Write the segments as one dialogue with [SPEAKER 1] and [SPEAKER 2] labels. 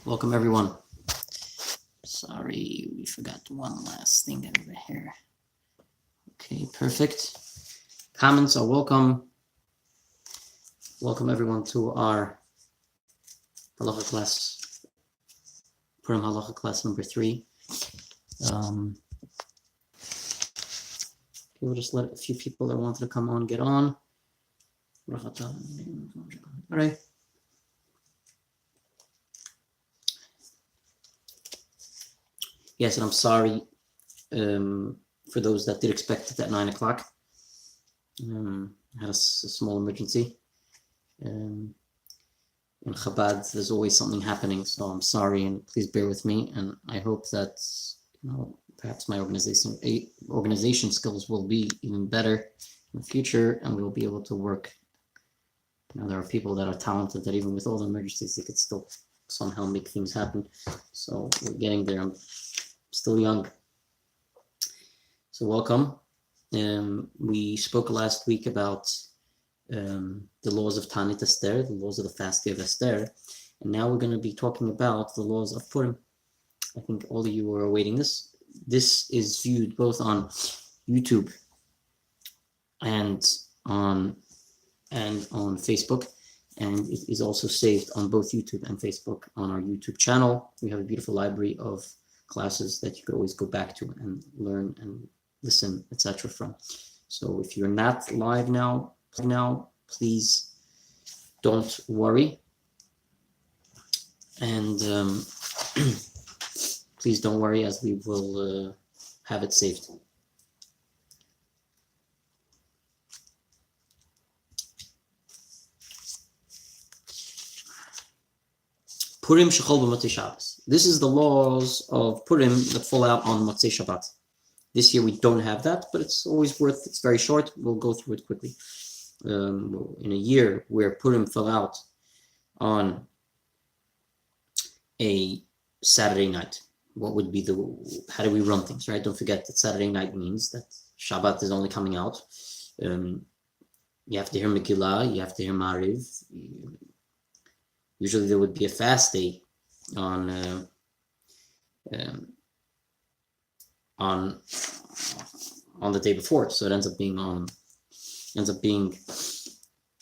[SPEAKER 1] Welcome everyone. Sorry, we forgot one last thing over here. Okay, perfect. Comments are welcome. Welcome everyone to our halacha class, Purim halacha class number 3. We'll just let a few people that wanted to come on get on. All right. Yes, and I'm sorry for those that did expect it at 9 o'clock. I had a small emergency. In Chabad, there's always something happening, so I'm sorry, and please bear with me. And I hope that perhaps my organization skills will be even better in the future, and we'll be able to work. There are people that are talented that even with all the emergencies, they could still somehow make things happen. So we're getting there. I'm still young. So welcome. We spoke last week about the laws of Tanit Esther, the laws of the fast day of Esther, and now we're going to be talking about the laws of Purim. I think all of you are awaiting this. This is viewed both on YouTube and on Facebook, and it is also saved on both YouTube and Facebook on our YouTube channel. We have a beautiful library of classes that you could always go back to and learn and listen, etc. from. So if you're not live now, please don't worry, and please don't worry, as we will have it saved. Purim shechol b'Motzei Shabbos. This is the laws of Purim that fall out on Motzei Shabbat. This year we don't have that, but it's always it's very short. We'll go through it quickly. In a year where Purim fell out on a Saturday night, what would be how do we run things, right? Don't forget that Saturday night means that Shabbat is only coming out. You have to hear Megillah, you have to hear Mariv. Usually there would be a fast day on the day before, so it ends up being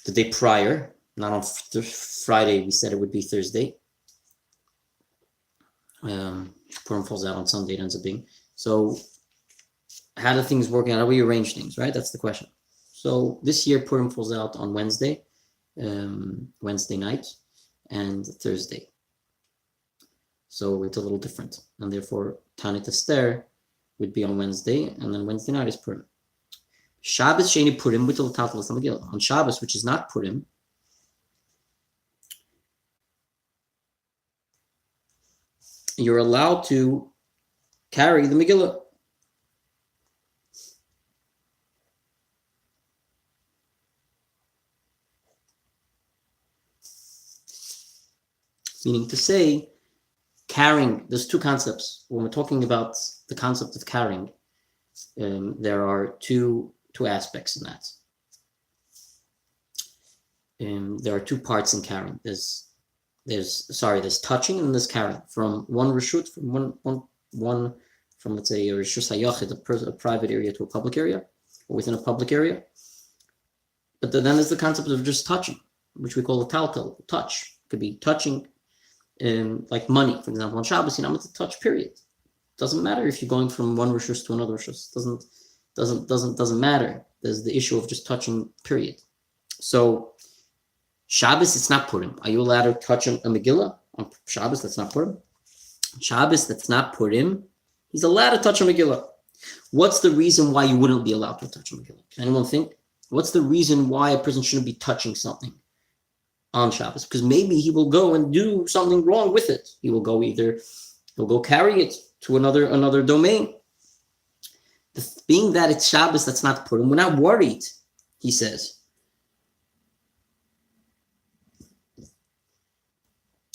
[SPEAKER 1] the day prior, not on Friday. We said it would be Thursday. Purim falls out on Sunday. It ends up being. So how do things work out? How do we arrange things, right? That's the question. So this year Purim falls out on Wednesday night, and Thursday. So it's a little different, and therefore Tanit Esther would be on Wednesday, and then Wednesday night is Purim. Shabbos Sheni Purim on Shabbos, which is not Purim, you're allowed to carry the Megillah. Meaning to say, carrying, there's two concepts. When we're talking about the concept of carrying, there are two aspects in that. There are two parts in carrying. There's touching and there's carrying. From one reshut, from let's say a reshus hayachid, a private area to a public area, or within a public area. But then there's the concept of just touching, which we call a taltal, touch. It could be touching. Like money, for example, on Shabbos, I'm at the touch period. Doesn't matter if you're going from one rishus to another rishus. Doesn't matter. There's the issue of just touching, period. So Shabbos, it's not Purim. Are you allowed to touch a Megillah on Shabbos? That's not Purim. Shabbos, that's not Purim. He's allowed to touch a Megillah. What's the reason why you wouldn't be allowed to touch a Megillah? Can anyone think? What's the reason why a person shouldn't be touching something on Shabbos? Because maybe he will go and do something wrong with it. He'll go carry it to another domain. Being that it's Shabbos, that's not Purim, we're not worried, he says.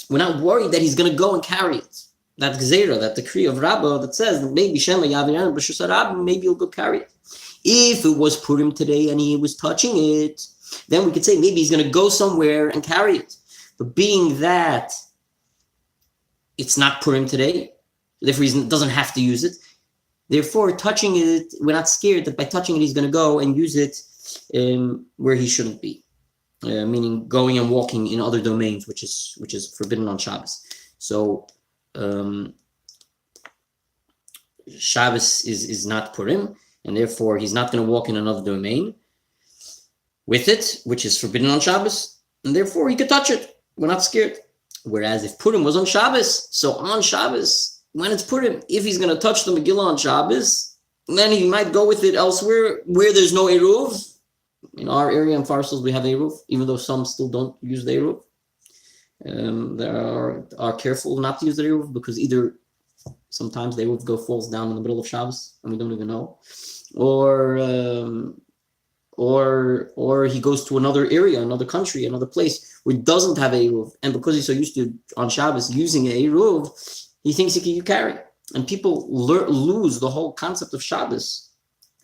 [SPEAKER 1] We're not worried that he's going to go and carry it. That gzeira, that decree of Rabbah that says that maybe Shema Yaviran B'Shus Rabbah, maybe he'll go carry it. If it was Purim today and he was touching it, then we could say maybe he's going to go somewhere and carry it. But being that it's not Purim today, therefore he doesn't have to use it. Therefore, touching it, we're not scared that by touching it, he's going to go and use it where he shouldn't be, meaning going and walking in other domains, which is forbidden on Shabbos. So Shabbos is not Purim, and therefore he's not going to walk in another domain with it, which is forbidden on Shabbos, and therefore he could touch it. We're not scared. Whereas if Purim was on Shabbos, so on Shabbos, when it's Purim, if he's going to touch the Megillah on Shabbos, then he might go with it elsewhere where there's no Eruv. In our area in Farsals, we have Eruv, even though some still don't use the Eruv. They are careful not to use the Eruv because either sometimes the Eruv falls down in the middle of Shabbos and we don't even know, or he goes to another area, another country, another place where it doesn't have Eruv, and because he's so used to on Shabbos using Eruv, he thinks he can carry. And people lose the whole concept of Shabbos.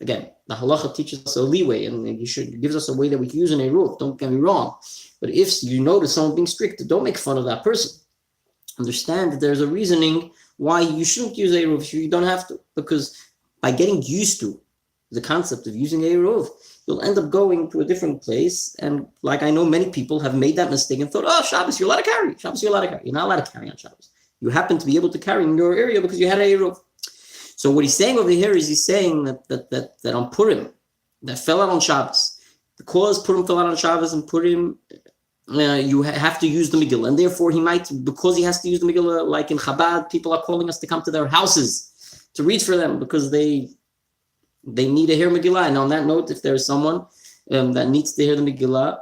[SPEAKER 1] Again, the halacha teaches us a leeway, and gives us a way that we can use an Eruv. Don't get me wrong. But if you notice someone being strict, don't make fun of that person. Understand that there's a reasoning why you shouldn't use Eruv if you don't have to. Because by getting used to the concept of using Eruv, you'll end up going to a different place. And like I know many people have made that mistake and thought, oh, Shabbos, you're allowed to carry. Shabbos, you're allowed to carry. You're not allowed to carry on Shabbos. You happen to be able to carry in your area because you had an Eruv. So what he's saying over here is he's saying that on Purim, that fell out on Shabbos, because Purim fell out on Shabbos and Purim, you have to use the Megillah. And therefore he might, because he has to use the Megillah, like in Chabad, people are calling us to come to their houses to read for them because they need to hear Megillah. And on that note, if there's someone that needs to hear the Megillah,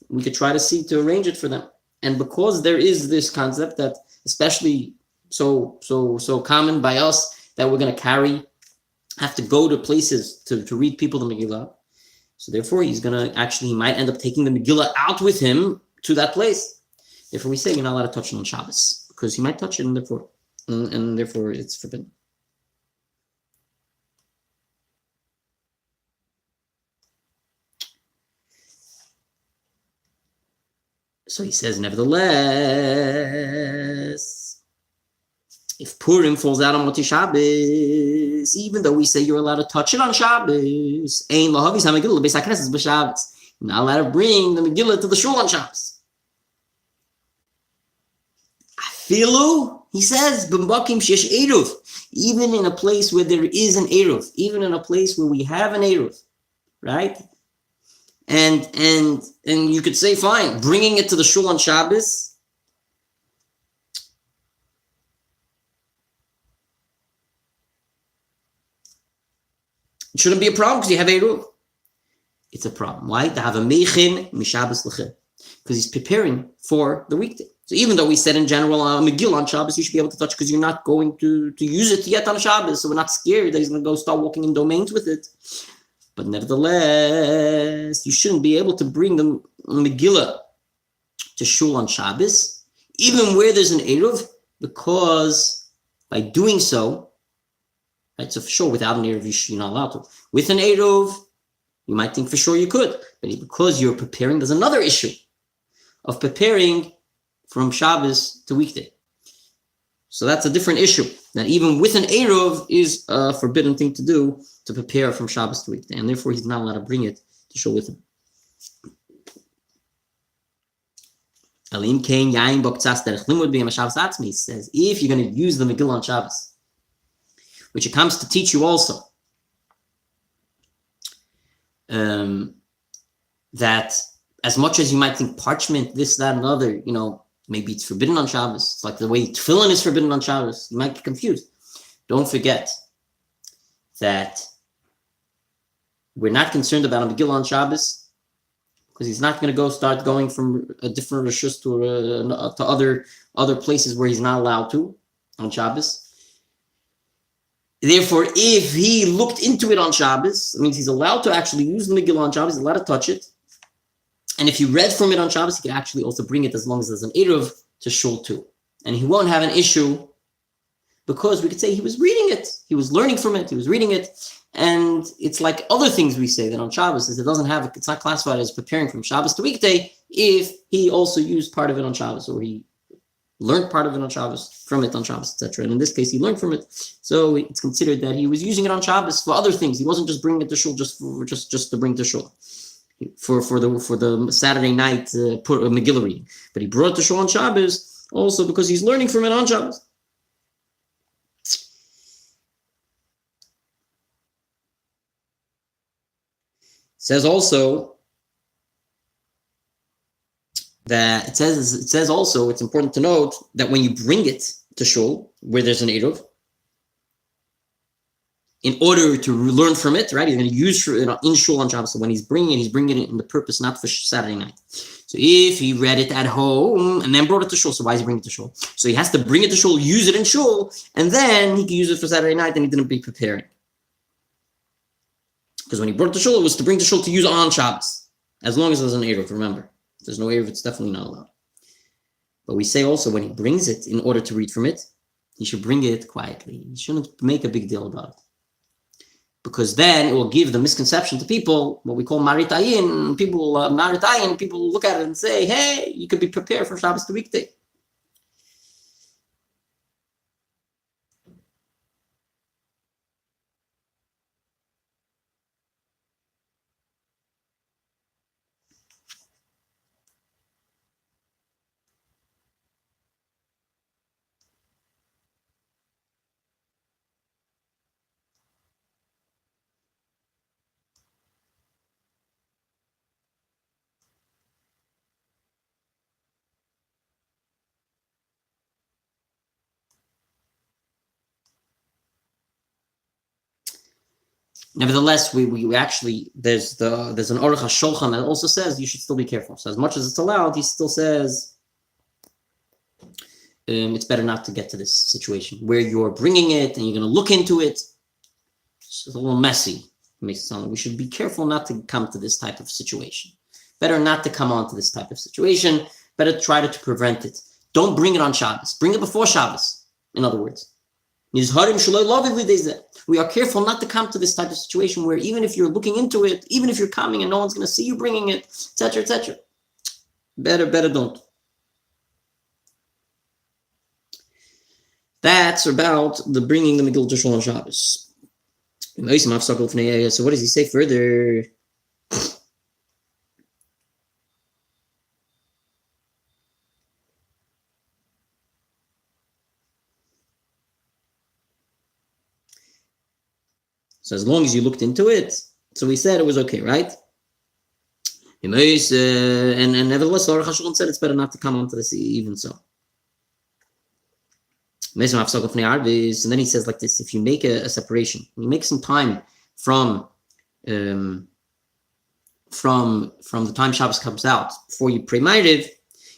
[SPEAKER 1] we could try to see to arrange it for them. And because there is this concept that especially so common by us, that we're going to have to go to places to read people the Megillah. So therefore, he might end up taking the Megillah out with him to that place. Therefore, we say you're not allowed to touch it on Shabbos because he might touch it, and therefore it's forbidden. So he says, nevertheless, if Purim falls out on Moti Shabbos, even though we say you're allowed to touch it on Shabbos, you're not allowed to bring the Megillah to the shul on Shabbos. Afilu, he says, even in a place where there is an Eruv, even in a place where we have an Eruv, right? And you could say, fine, bringing it to the shul on Shabbos, it shouldn't be a problem because you have Eruv. It's a problem. Why? Because he's preparing for the weekday. So even though we said in general, Megillah on Shabbos, you should be able to touch because you're not going to use it yet on Shabbos. So we're not scared that he's going to go start walking in domains with it. But nevertheless, you shouldn't be able to bring the Megillah to shul on Shabbos, even where there's an Eruv, because by doing so, right, so for sure, without an Eruv, you're not allowed to. With an Eruv, you might think for sure you could, but because you're preparing, there's another issue of preparing from Shabbos to weekday. So that's a different issue. That even with an Eruv is a forbidden thing to do to prepare from Shabbos to weekday, and therefore he's not allowed to bring it to show with him. He says, if you're going to use the Megillah on Shabbos, which it comes to teach you also, that as much as you might think parchment, this, that, and other, maybe it's forbidden on Shabbos. It's like the way tefillin is forbidden on Shabbos. You might get confused. Don't forget that we're not concerned about a Megillah on Shabbos because he's not going to start going from a different rishus to other places where he's not allowed to on Shabbos. Therefore, if he looked into it on Shabbos, it means he's allowed to actually use the Megillah on Shabbos, he's allowed to touch it. And if he read from it on Shabbos, he can actually also bring it as long as there's an Eruv to shul too. And he won't have an issue because we could say he was reading it. He was learning from it. He was reading it. And it's like other things we say that on Shabbos is it's not classified as preparing from Shabbos to weekday if he also used part of it on Shabbos or he learned part of it on Shabbos, from it on Shabbos, etc. And in this case, he learned from it, so it's considered that he was using it on Shabbos for other things. He wasn't just bringing it to shul just to bring to shul for the Saturday night Megillah reading, but he brought it to shul on Shabbos also because he's learning from it on Shabbos. Says also that it says also it's important to note that when you bring it to shul where there's an eruv, in order to learn from it, right? He's going to use in shul on Shabbos. So when he's bringing it in the purpose not for Saturday night. So if he read it at home and then brought it to shul, so why is he bringing it to shul? So he has to bring it to shul, use it in shul, and then he can use it for Saturday night. And he didn't be preparing, because when he brought it to shul, it was to bring to shul to use on Shabbos, as long as there's an eruv. Remember, if there's no eruv, it's definitely not allowed. But we say also when he brings it in order to read from it, he should bring it quietly. He shouldn't make a big deal about it, because then it will give the misconception to people, what we call maritayin. People look at it and say, hey, you could be prepared for Shabbos the weekday. Nevertheless, we actually there's an Aruch HaShulchan that also says you should still be careful. So as much as it's allowed, he still says it's better not to get to this situation where you're bringing it and you're going to look into it. It's a little messy. It makes it sound like we should be careful not to come to this type of situation. Better not to come on to this type of situation. Better try to prevent it. Don't bring it on Shabbos. Bring it before Shabbos. In other words, we are careful not to come to this type of situation where even if you're looking into it, even if you're coming and no one's going to see you bringing it, etc., etc. Better don't. That's about the bringing the Megillah to shul on Shabbos. So what does he say further? So as long as you looked into it, so we said it was okay, right? And nevertheless, the Aruch HaShulchan said it's better not to come onto this even so. And then he says like this: if you make a separation, you make some time from the time Shabbos comes out before you pray Ma'ariv,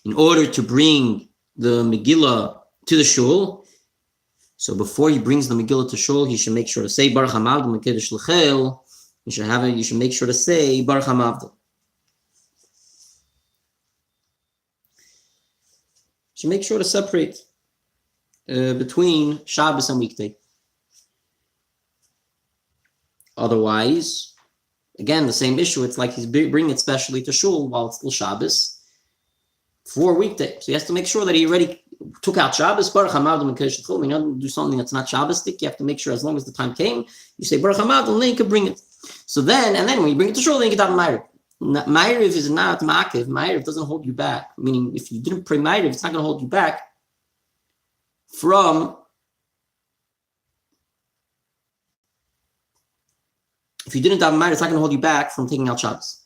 [SPEAKER 1] in order to bring the Megillah to the shul. So before he brings the Megillah to shul, he should make sure to say Baruch Hamavdil Mekiddush L'Chel. You should make sure to say Baruch Hamavdil. You should make sure to separate between Shabbos and weekday. Otherwise, again, the same issue. It's like he's bringing it specially to shul while it's still Shabbos for weekday. So he has to make sure that he already took out Shabbos. Baruch Hamavdil Mekiddush L'Chel. When you do something that's not Shabbosdik, you have to make sure as long as the time came, you say Baruch Hamavdil, and then you can bring it. So then when you bring it to shul, then you get out of Ma'ariv. Ma'ariv is not Ma'akiv. Ma'ariv doesn't hold you back. Meaning, if you didn't pray Ma'ariv, it's not going to hold you back from. If you didn't daven Ma'ariv, it's not going to hold you back from taking out Shabbos.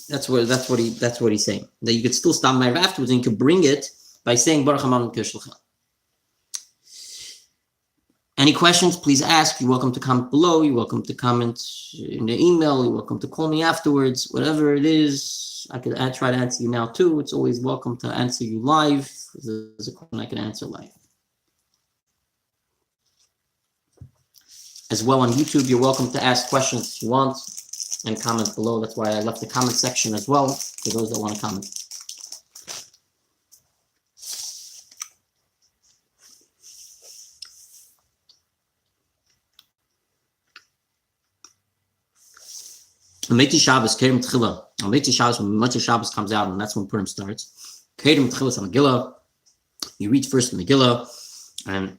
[SPEAKER 1] That's what he's saying. That you could still stop Ma'ariv afterwards, and you could bring it by saying Baruch Hamavdil Mekiddush L'Chel. Any questions, please ask. You're welcome to comment below. You're welcome to comment in the email. You're welcome to call me afterwards. Whatever it is, I could try to answer you now too. It's always welcome to answer you live. If there's a question I can answer live. As well on YouTube, you're welcome to ask questions if you want and comment below. That's why I left the comment section as well for those that want to comment. Ameti Shabbos, Kerem Tchila. Ameti Shabbos, when Motzei Shabbos comes out, and that's when Purim starts. Kerem Tchilas Megillah. You read first the Megillah, and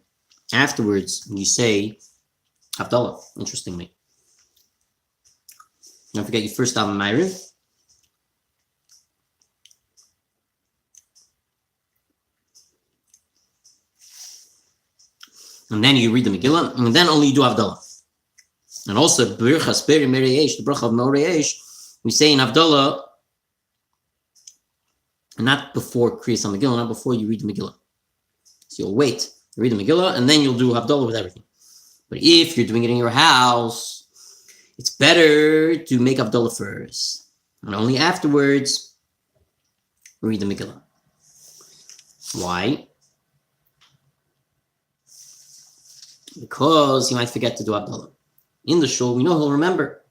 [SPEAKER 1] afterwards you say Havdalah. Interestingly, don't forget you first daven Ma'ariv. And then you read the Megillah, and then only you do Havdalah. And also, Birchas Peri Merei the bracha of Merei, we say in Havdalah, not before Kriyas Megillah, not before you read the Megillah. So you'll wait, read the Megillah, and then you'll do Havdalah with everything. But if you're doing it in your house, it's better to make Havdalah first, and only afterwards read the Megillah. Why? Because he might forget to do Havdalah. In the shul, we know he'll remember.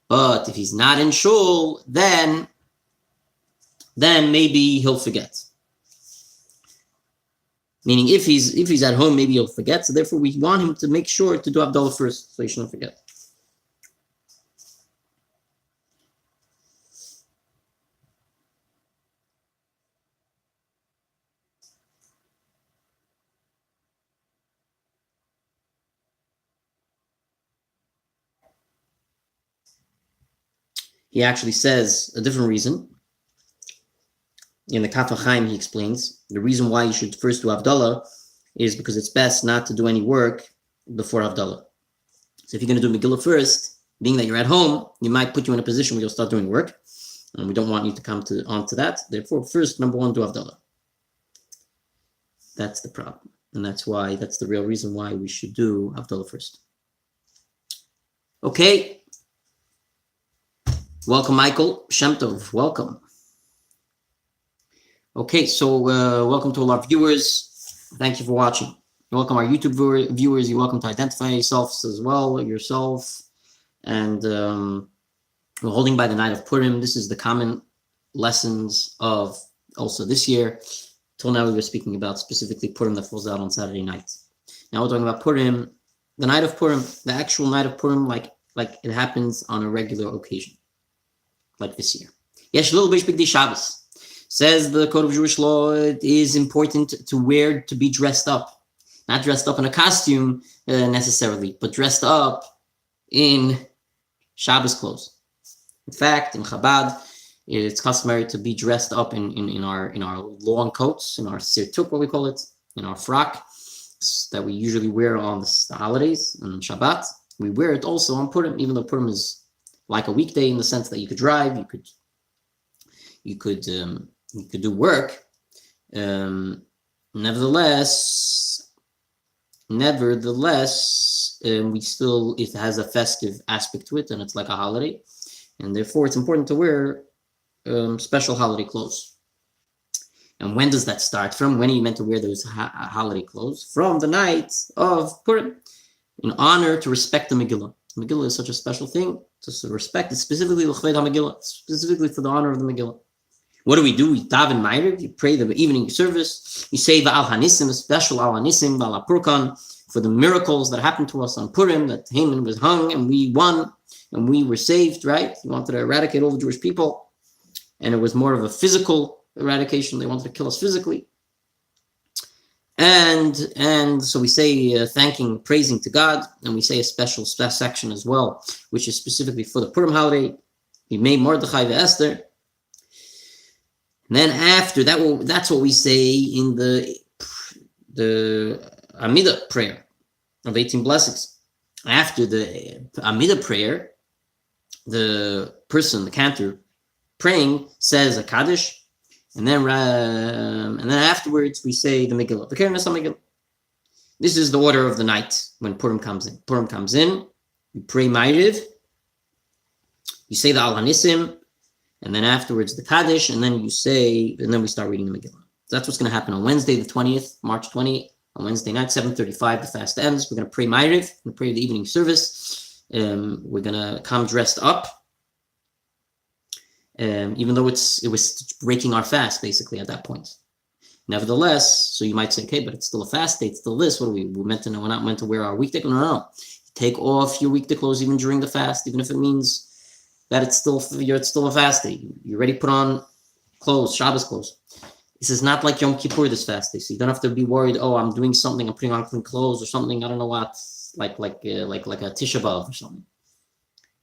[SPEAKER 1] But if he's not in shul, then maybe he'll forget. Meaning, if he's at home, maybe he'll forget. So therefore, we want him to make sure to do Havdalah first, so he shouldn't forget. He actually says a different reason. In the Kaf HaChaim, he explains the reason why you should first do Havdalah is because it's best not to do any work before Havdalah. So if you're going to do Megillah first, being that you're at home, you might put you in a position where you'll start doing work, and we don't want you to come onto that. Therefore, first, number one, do Havdalah. That's the problem, and that's the real reason why we should do Havdalah first. Okay. Welcome, Michael. Shem Tov, welcome. Okay, so welcome to all our viewers. Thank you for watching. Welcome our YouTube viewers. You're welcome to identify yourselves as well, yourself. And we're holding by the night of Purim. This is the common lessons of also this year. Till now we were speaking about specifically Purim that falls out on Saturday night. Now we're talking about Purim, the night of Purim, the actual night of Purim, like it happens on a regular occasion. Like this year. Yesh little big Shabbos. Says the Code of Jewish Law, it is important to be dressed up. Not dressed up in a costume necessarily, but dressed up in Shabbos clothes. In fact, in Chabad, it's customary to be dressed up in our long coats, in our sirtuk, what we call it, in our frock that we usually wear on the holidays and Shabbat. We wear it also on Purim, even though Purim is like a weekday in the sense that you could drive, you could do work. Nevertheless, we still, it has a festive aspect to it, and it's like a holiday, and therefore it's important to wear special holiday clothes. And when does that start from? When are you meant to wear those holiday clothes? From the night of Purim, in honor to respect the Megillah. Megillah is such a special thing to respect. It's specifically l'chved ha-Megillah, specifically for the honor of the Megillah. What do? We daven Ma'ariv, you pray the evening service, you say Va'al Hanisim, a special Al Hanisim, Va'al Purkan, for the miracles that happened to us on Purim, that Haman was hung and we won and we were saved, right? He wanted to eradicate all the Jewish people, and it was more of a physical eradication. They wanted to kill us physically. And so we say thanking, praising to God, and we say a special section as well, which is specifically for the Purim holiday. We made Mordechai ve'Esther. And then after that, that's what we say in the Amidah prayer of 18 blessings. After the Amidah prayer, the person, the cantor, praying says a Kaddish. And then afterwards, we say the Megillah. The Keren Megillah. This is the order of the night when Purim comes in. Purim comes in, you pray Ma'ariv, you say the Al Hanisim, and then afterwards the Kaddish, and then we start reading the Megillah. So that's what's going to happen on Wednesday, the 20th, March 20th, on Wednesday night, 7:35, the fast ends. We're going to pray Ma'ariv, we're going to pray the evening service. We're going to come dressed up. Even though it was breaking our fast basically at that point. Nevertheless, so you might say, okay, but it's still a fast day, it's still this. What are we're not meant to wear our weekday clothes? No. Take off your weekday clothes even during the fast, even if it means that it's still a fast day. You already put on clothes, Shabbos clothes. This is not like Yom Kippur, this fast day, so you don't have to be worried. Oh, I'm doing something. I'm putting on clean clothes or something. I don't know what, like a Tisha B'av or something.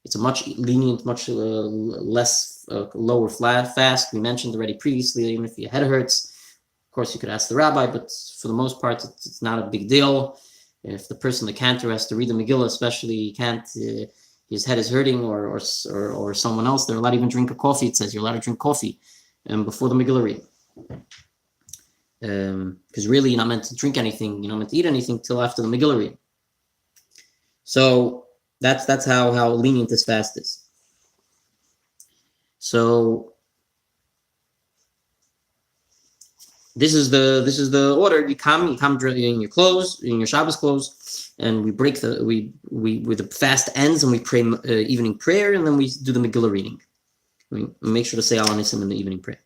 [SPEAKER 1] It's a much lenient, much less lower flat fast. We mentioned already previously. Even if your head hurts, of course you could ask the rabbi, but for the most part, it's not a big deal. If the person, the cantor, has to read the Megillah, especially he can't. His head is hurting, or someone else, they're allowed to even drink a coffee. It says you're allowed to drink coffee before the Megillah reading. Because really you're not meant to drink anything, you're not meant to eat anything till after the Megillah reading. So that's how lenient this fast is. So this is the order. You come in your clothes, in your Shabbos clothes, and we break we the fast ends, and we pray evening prayer, and then we do the Megillah reading. We make sure to say Al Anisim in the evening prayer.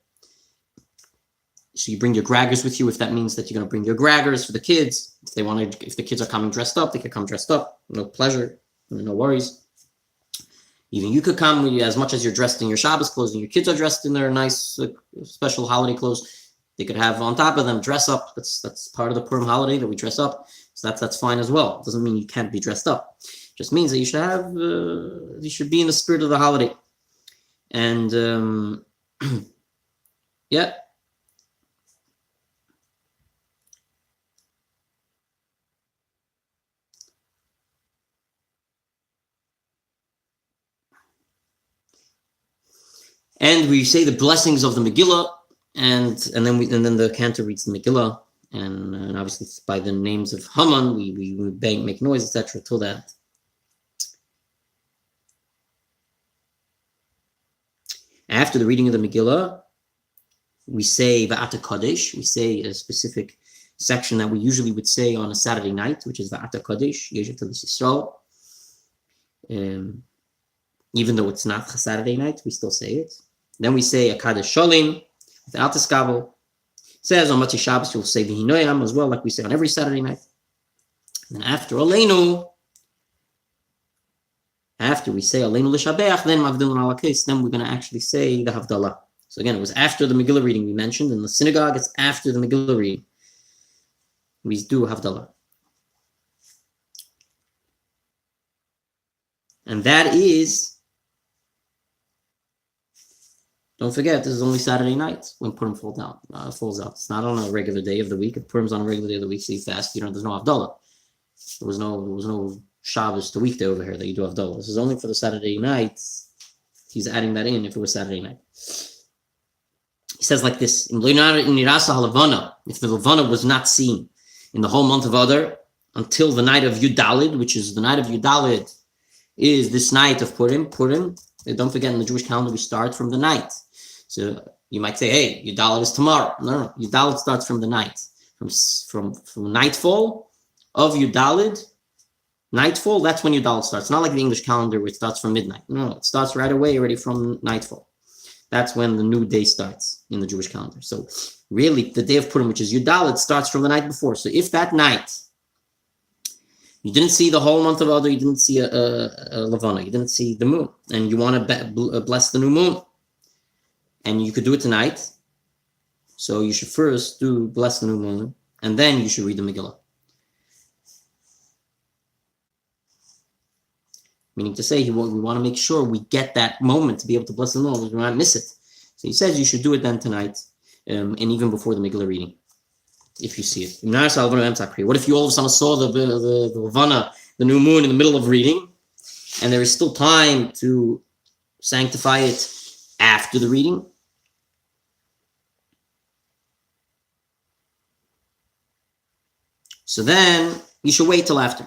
[SPEAKER 1] So you bring your graggers with you if that means that you're going to bring your graggers for the kids. If the kids are coming dressed up, they could come dressed up. No pleasure, no worries. Even you could come as much as you're dressed in your Shabbos clothes and your kids are dressed in their nice special holiday clothes. They could have on top of them dress up. That's part of the Purim holiday that we dress up. So that's fine as well. It doesn't mean you can't be dressed up. It just means that you should be in the spirit of the holiday. And yeah. And we say the blessings of the Megillah, and then the cantor reads the Megillah, and obviously by the names of Haman, we bang, make noise, etc. Till that. After the reading of the Megillah, we say Va'ata Kodesh. We say a specific section that we usually would say on a Saturday night, which is Va'ata Kodesh, Yeshet Yisrael. Even though it's not a Saturday night, we still say it. Then we say a Kadesh Sholim, without the Skabel. Says on Motzei Shabbos, you'll say V'hinoyam as well, like we say on every Saturday night. And then after Aleinu, after we say Aleinu L'Shabeach, then Mavdilin Alakis, then we're going to actually say the Havdalah. So again, it was after the Megillah reading we mentioned. In the synagogue, it's after the Megillah reading. We do Havdalah. And that is, don't forget, this is only Saturday night when Purim falls out. It's not on a regular day of the week. If Purim's on a regular day of the week, so you fast, there's no Havdalah. There was no Shabbos to weekday over here that you do Havdalah. This is only for the Saturday night. He's adding that in if it was Saturday night. He says like this: if the Levana was not seen in the whole month of Adar until the night of Yudalid, which is the night of Yudalid, is this night of Purim. Don't forget, in the Jewish calendar we start from the night. So you might say, hey, Yudalid is tomorrow. No. Yudalid starts from the night, from nightfall of Yudalid. Nightfall, that's when Yudalid starts. It's not like the English calendar where it starts from midnight. No, it starts right away, already from nightfall. That's when the new day starts in the Jewish calendar. So really, the day of Purim, which is Yudalid, starts from the night before. So if that night you didn't see the whole month of Adar, you didn't see a Levana, you didn't see the moon, and you want to bless the new moon, and you could do it tonight. So you should first bless the new moon, and then you should read the Megillah. Meaning to say, we want to make sure we get that moment to be able to bless the Lord. We do not miss it. So he says you should do it then tonight, and even before the Megillah reading, if you see it. What if you all of a sudden saw the Levana, the new moon, in the middle of reading, and there is still time to sanctify it after the reading? So then you should wait till after.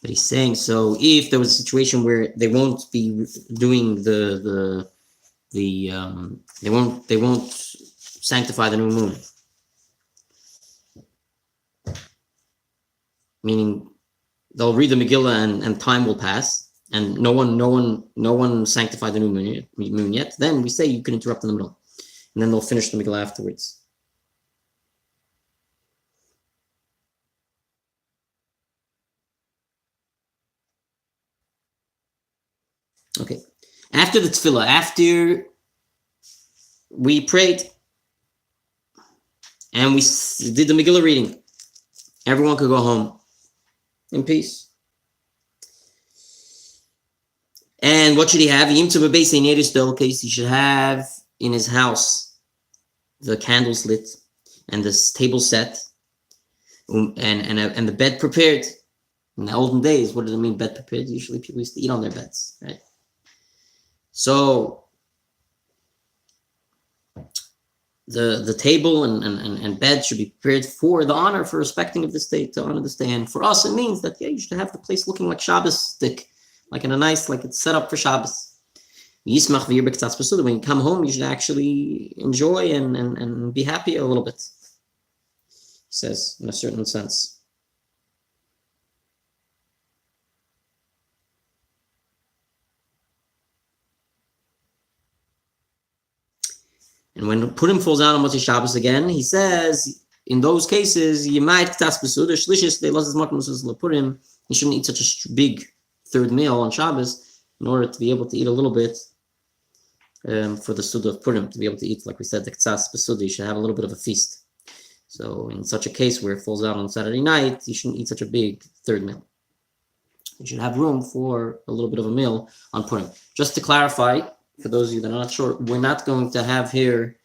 [SPEAKER 1] But he's saying, so if there was a situation where they won't be doing they won't sanctify the new moon, meaning they'll read the Megillah and time will pass, and no one sanctified the new moon yet. Then we say you can interrupt in the middle, and then they'll finish the Megillah afterwards. Okay. After the tefillah, after we prayed and we did the Megillah reading, everyone could go home in peace. And what should he have? He should have in his house the candles lit and this table set and the bed prepared. In the olden days, what does it mean, bed prepared? Usually people used to eat on their beds, right? So the table and bed should be prepared for the honor, for respecting of this day, to honor this day. And for us, it means that, you should have the place looking like Shabbos stick, like in a nice, like it's set up for Shabbos. When you come home, you should actually enjoy and be happy a little bit, he says, in a certain sense. And when Purim falls out on Motzei Shabbos again, he says, in those cases, you might Purim. You shouldn't eat such a big third meal on Shabbos in order to be able to eat a little bit for the Suda of Purim, to be able to eat, like we said, the Ktsas Besuda. You should have a little bit of a feast. So in such a case where it falls out on Saturday night, you shouldn't eat such a big third meal. You should have room for a little bit of a meal on Purim. Just to clarify, for those of you that are not sure, we're not going to have here,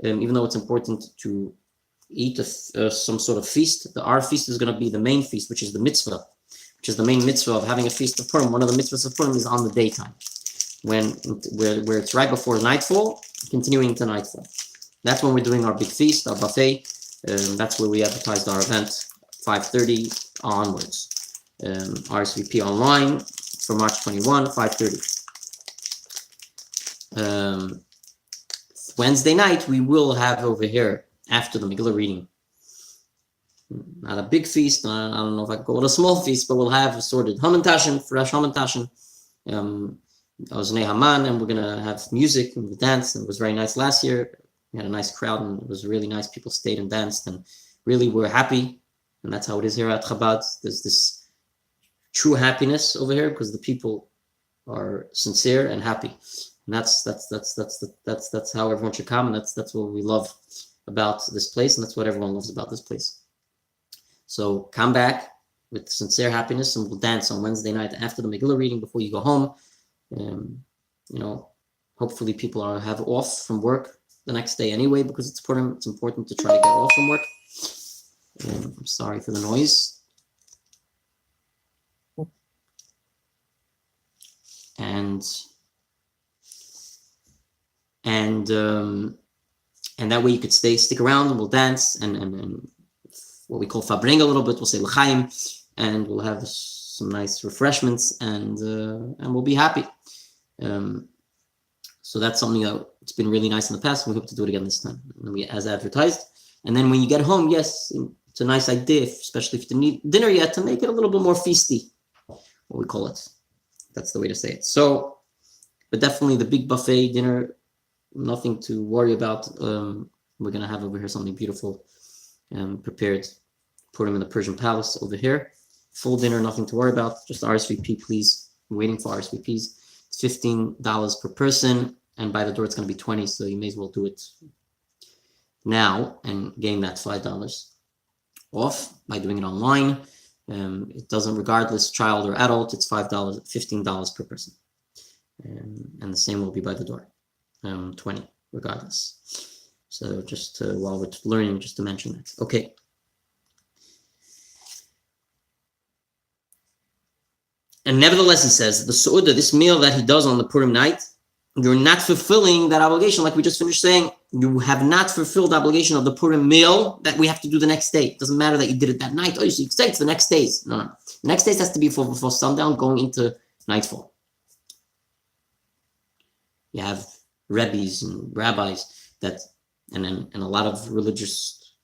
[SPEAKER 1] even though it's important to eat some sort of feast, our feast is going to be the main feast, which is the mitzvah, which is the main mitzvah of having a feast of Purim. One of the mitzvahs of Purim is on the daytime, where it's right before nightfall, continuing to nightfall. That's when we're doing our big feast, our buffet. That's where we advertised our event, 5:30 onwards. RSVP online for March 21, 5:30. Wednesday night, we will have over here, after the Megillah reading, not a big feast, I don't know if I can call it a small feast, but we'll have assorted Hamantashen, fresh Hamantashen, Oznei Haman, and we're going to have music and dance. And it was very nice last year. We had a nice crowd, and it was really nice. People stayed and danced, and really we're happy. And that's how it is here at Chabad. There's this true happiness over here because the people are sincere and happy. And that's how everyone should come, and that's what we love about this place, and that's what everyone loves about this place. So come back with sincere happiness, and we'll dance on Wednesday night after the Megillah reading before you go home. Hopefully people have off from work the next day anyway, because it's Purim. It's important to try to get off from work. I'm sorry for the noise. And that way you could stick around, and we'll dance and what we call fabring a little bit. We'll say l'chaim, and we'll have some nice refreshments, and we'll be happy. So that's something that it's been really nice in the past. We hope to do it again this time, as advertised. And then when you get home, yes, it's a nice idea, especially if you didn't eat dinner yet, to make it a little bit more feasty, what we call it. That's the way to say it. So, but definitely the big buffet dinner, nothing to worry about. We're going to have over here something beautiful prepared. Purim in the Persian Palace over here. Full dinner, nothing to worry about. Just RSVP, please. I'm waiting for RSVPs. It's $15 per person, and by the door it's going to be $20, so you may as well do it now and gain that $5 off by doing it online. It doesn't, regardless, child or adult, it's $15 per person. And the same will be by the door, 20 regardless. So just while we're learning, just to mention that. Okay. And nevertheless, he says, the Su'udah, this meal that he does on the Purim night, you're not fulfilling that obligation, like we just finished saying. You have not fulfilled the obligation of the Purim meal that we have to do the next day. It doesn't matter that you did it that night. Oh, you say it's the next days. No. The next days has to be before sundown, going into nightfall. You have rabbis and rabbis that, and a lot of religious,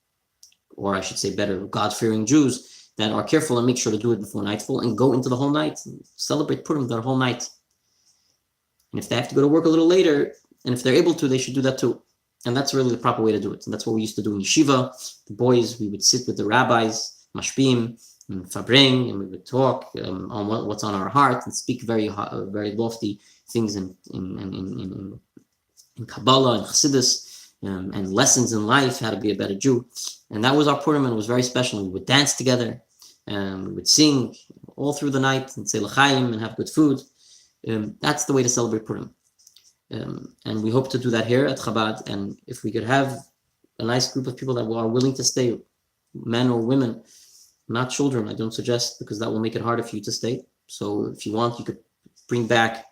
[SPEAKER 1] or I should say better, God-fearing Jews that are careful and make sure to do it before nightfall and go into the whole night, and celebrate Purim the whole night. And if they have to go to work a little later, and if they're able to, they should do that too. And that's really the proper way to do it. And that's what we used to do in yeshiva. The boys, we would sit with the rabbis, mashpim, and fabring, and we would talk on what's on our heart and speak very lofty things in Kabbalah and Chassidus, and lessons in life, how to be a better Jew. And that was our Purim, and it was very special. We would dance together, and we would sing all through the night and say l'chaim and have good food. That's the way to celebrate Purim. And we hope to do that here at Chabad. And if we could have a nice group of people that are willing to stay, men or women, not children, I don't suggest, because that will make it harder for you to stay. So if you want, you could bring back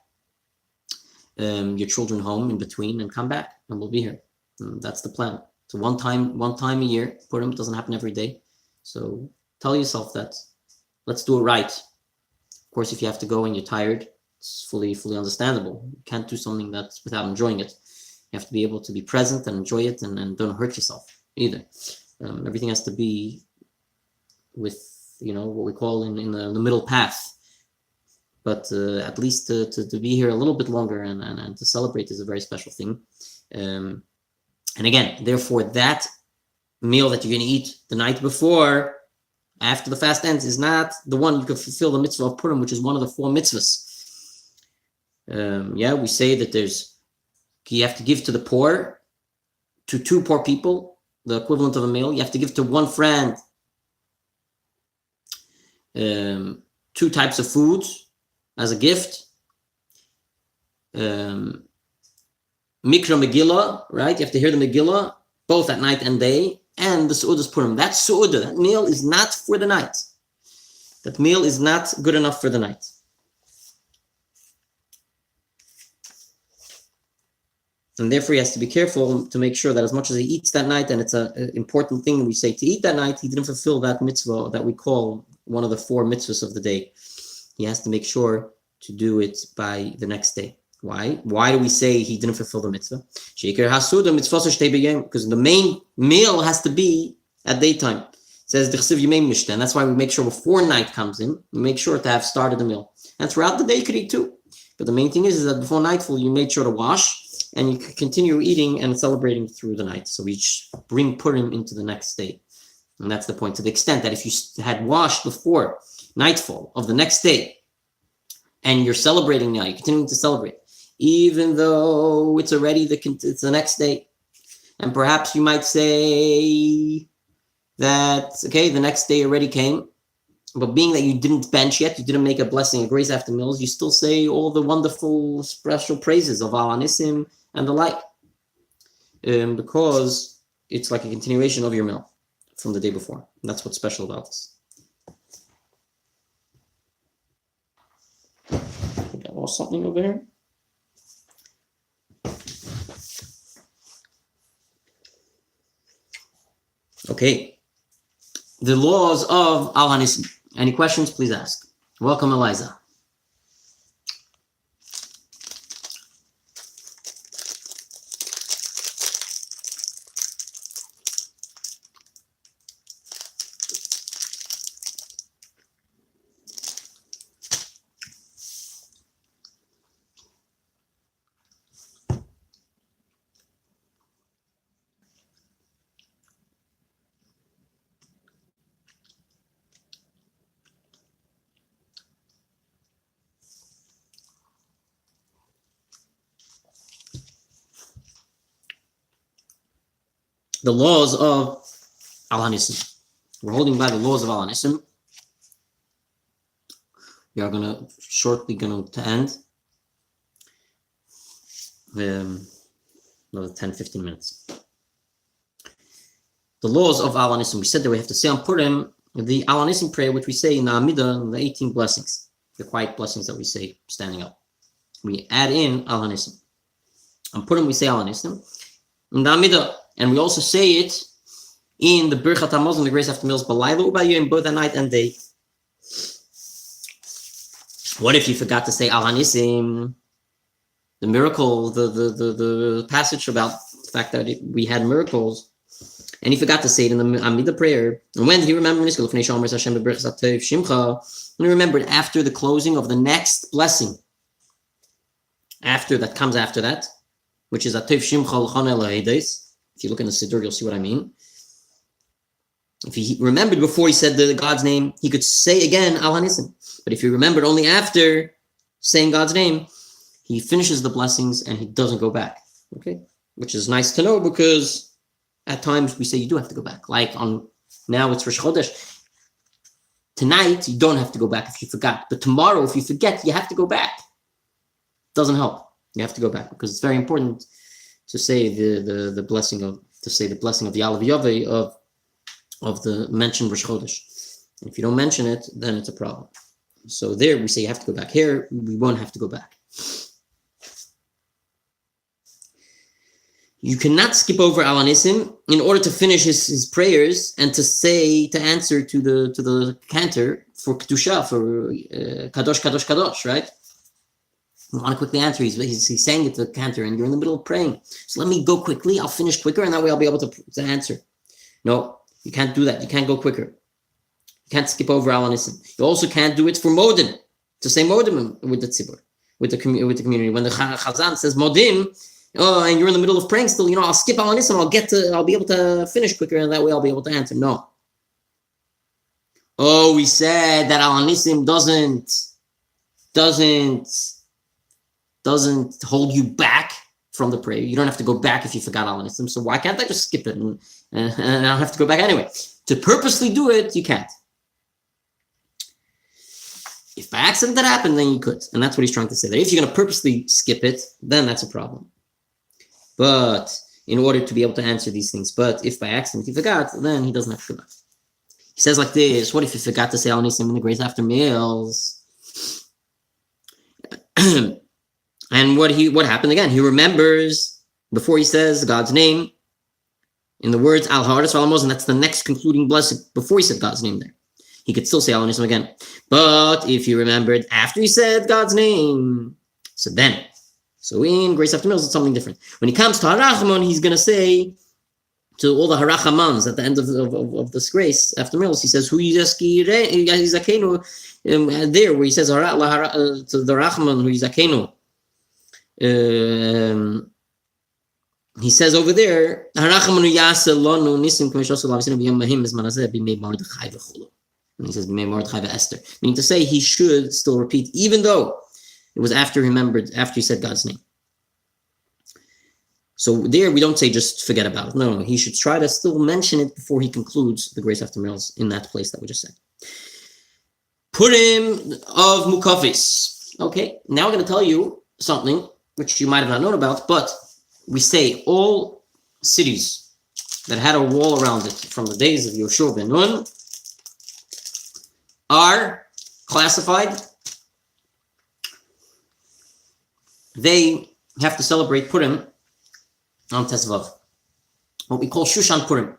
[SPEAKER 1] your children home in between and come back, and we'll be here. And that's the plan. So one time a year. Purim doesn't happen every day. So tell yourself that. Let's do it right. Of course, if you have to go and you're tired, it's fully understandable. You can't do something that's without enjoying it. You have to be able to be present and enjoy it, and don't hurt yourself either. Everything has to be with, what we call in the middle path. But at least to be here a little bit longer and to celebrate is a very special thing. And again, therefore, that meal that you're going to eat the night before, after the fast ends, is not the one you can fulfill the mitzvah of Purim, which is one of the 4 mitzvahs. We say that you have to give to the poor, to 2 poor people, the equivalent of a meal. You have to give to 1 friend 2 types of foods as a gift. Mikra Megillah, right? You have to hear the Megillah both at night and day, and the Su'udas Purim. That Su'udah, that meal is not for the night. That meal is not good enough for the night. And therefore, he has to be careful to make sure that as much as he eats that night, and it's an important thing we say to eat that night, he didn't fulfill that mitzvah that we call one of the 4 mitzvahs of the day. He has to make sure to do it by the next day. Why? Why do we say he didn't fulfill the mitzvah? Because the main meal has to be at daytime. It says, and that's why we make sure before night comes in, we make sure to have started the meal. And throughout the day, you could eat too. But the main thing is that before nightfall, you made sure to wash, and you can continue eating and celebrating through the night. So we bring Purim into the next day. And that's the point. To the extent that if you had washed before nightfall of the next day, and you're celebrating now, you're continuing to celebrate, even though it's already it's the next day. And perhaps you might say that, okay, the next day already came, but being that you didn't bench yet, you didn't make a blessing, a grace after meals, you still say all the wonderful special praises of Al Anissim and the like, because it's like a continuation of your meal from the day before. And that's what's special about this. I think I lost something over here. Okay. The laws of Al Hanissim. Any questions, please ask. Welcome, Eliza. The laws of Al Hanissim. We're holding by the laws of Al Hanissim. We are shortly going to end. Another 10-15 minutes. The laws of Al Hanissim. We said that we have to say on Purim the Al Hanissim prayer, which we say in the Amidah, the 18 blessings, the quiet blessings that we say standing up. We add in Al Hanissim. On Purim we say Al Anisim. And we also say it in the Birchat Hamazon, the grace after meals, Balayla Ubayim, both at night and day. What if you forgot to say Al Anisim? The miracle, the passage about the fact that we had miracles, and he forgot to say it in the Amidah prayer. And when did he remember? When he remembered after the closing of the next blessing, after that comes after that, which is Atayv Shimcha L'chon Eloheides. If you look in the Siddur, you'll see what I mean. If he remembered before he said the God's name, he could say again Al Hanisim. But if he remembered only after saying God's name, he finishes the blessings and he doesn't go back. Okay, which is nice to know because at times we say you do have to go back. Like now it's Rosh Chodesh. Tonight you don't have to go back if you forgot, but tomorrow if you forget, you have to go back. Doesn't help. You have to go back because it's very important to say the blessing of the Yalav Yaveh of the mentioned Rosh Chodesh. And if you don't mention it, then it's a problem. So there we say you have to go back. Here we won't have to go back. You cannot skip over Al Anisim in order to finish his prayers and to answer to the cantor for Kedusha, for Kadosh, Kadosh, Kadosh, right? You want to quickly answer. He's saying it to the cantor, and you're in the middle of praying. So let me go quickly. I'll finish quicker, and that way I'll be able to answer. No, you can't do that. You can't go quicker. You can't skip over Al Anisim. You also can't do it for Modim, to say Modim with the tzibur, with the community. When the Chazan says Modim, and you're in the middle of praying still, I'll skip Al Anisim. I'll be able to finish quicker, and that way I'll be able to answer. No. Oh, we said that Al Anisim doesn't hold you back from the prayer. You don't have to go back if you forgot Al Anisim. So why can't I just skip it and I don't have to go back anyway? To purposely do it, you can't. If by accident that happened, then you could. And that's what he's trying to say. That if you're going to purposely skip it, then that's a problem. But in order to be able to answer these things, but if by accident he forgot, then he doesn't have to go back. He says like this, what if you forgot to say Al Anisim in the grace after meals? And what happened again? He remembers before he says God's name in the words Al Haaretz V'Al Hamazon, and that's the next concluding blessing before he said God's name there. He could still say Al Anisim again. But if he remembered after he said God's name, so in grace after meals, it's something different. When he comes to Harachamon, he's going to say to all the Harachamans at the end of this grace after meals, he says, Hu Yizakenu, there where he says to the Rachman, Hu Yizakenu, he says over there, and he says, Esther, meaning to say he should still repeat, even though it was after he said God's name. So there we don't say just forget about it. No, he should try to still mention it before he concludes the grace after meals in that place that we just said. Purim of Mukafis. Okay, now I'm going to tell you something which you might have not known about, but we say all cities that had a wall around it from the days of Yoshua ben Nun are classified. They have to celebrate Purim on Tesvav, what we call Shushan Purim.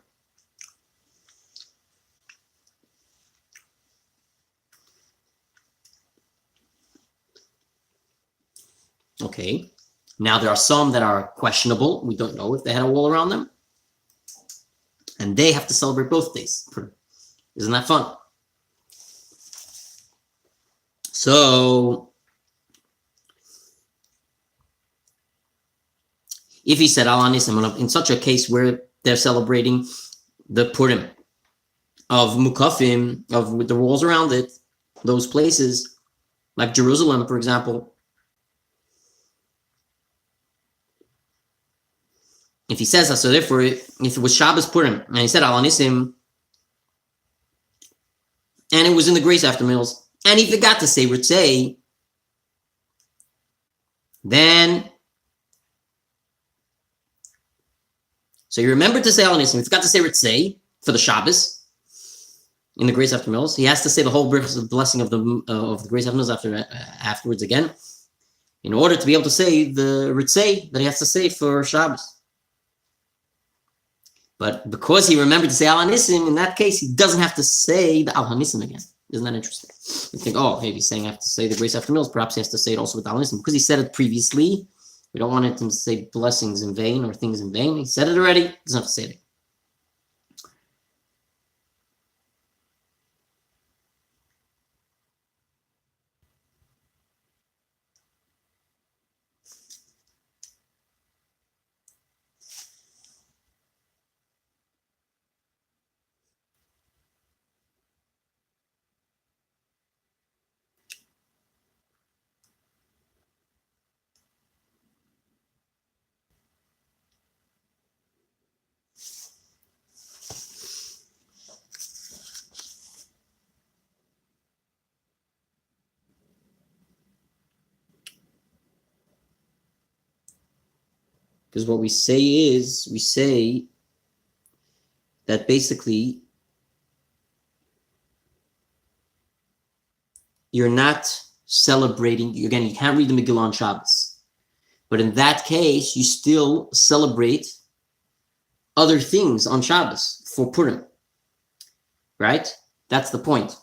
[SPEAKER 1] Okay, now there are some that are questionable. We don't know if they had a wall around them. And they have to celebrate both days. Isn't that fun? So, if he said Al Anisim in such a case where they're celebrating the Purim of Mukafim, with the walls around it, those places, like Jerusalem, for example, if he says that, so therefore, if it was Shabbos Purim, and he said Al Anisim, and it was in the grace after meals, and he forgot to say Ritzei, then, so he remembered to say Al Anisim, he forgot to say Ritzei for the Shabbos, in the grace after meals. He has to say the whole blessing of the grace after meals afterwards again. in order to be able to say the Ritzei that he has to say for Shabbos. But because he remembered to say Al Hanisim, in that case, he doesn't have to say the Al Hanisim again. Isn't that interesting? You think, oh, hey, he's saying I have to say the grace after meals. Perhaps he has to say it also with Al Hanisim. Because he said it previously, we don't want him to say blessings in vain or things in vain. He said it already. He doesn't have to say it. Because what we say that basically you're not celebrating. Again, you can't read the Megillah on Shabbos. But in that case, you still celebrate other things on Shabbos for Purim. Right? That's the point.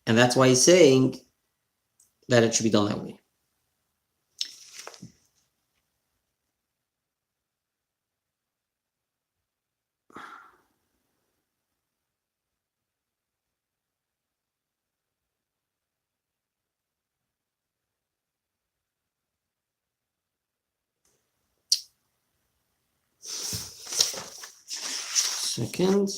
[SPEAKER 1] And that's why he's saying that it should be done that way. Second.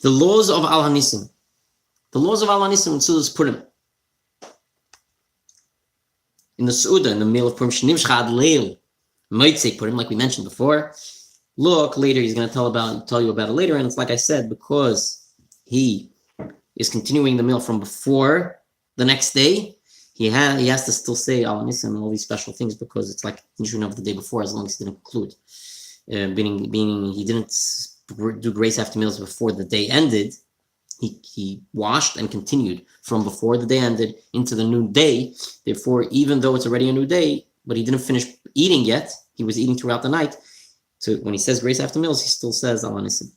[SPEAKER 1] The laws of Al Hanisim. The laws of Al Hanisim in Sudas Purim. In the Suda, in the meal of Purim, Shnimshchad Leil, Moitzei Purim, like we mentioned before. Look, later he's going to tell you about it later, and it's like I said, because he is continuing the meal from before the next day, he has to still say Al Hanisim and all these special things because it's like Nishun of the day before, as long as he didn't conclude. Meaning he didn't do grace after meals before the day ended. He washed and continued from before the day ended into the new day. Therefore, even though it's already a new day, but he didn't finish eating yet, he was eating throughout the night. So when he says grace after meals, he still says Al Hanisim,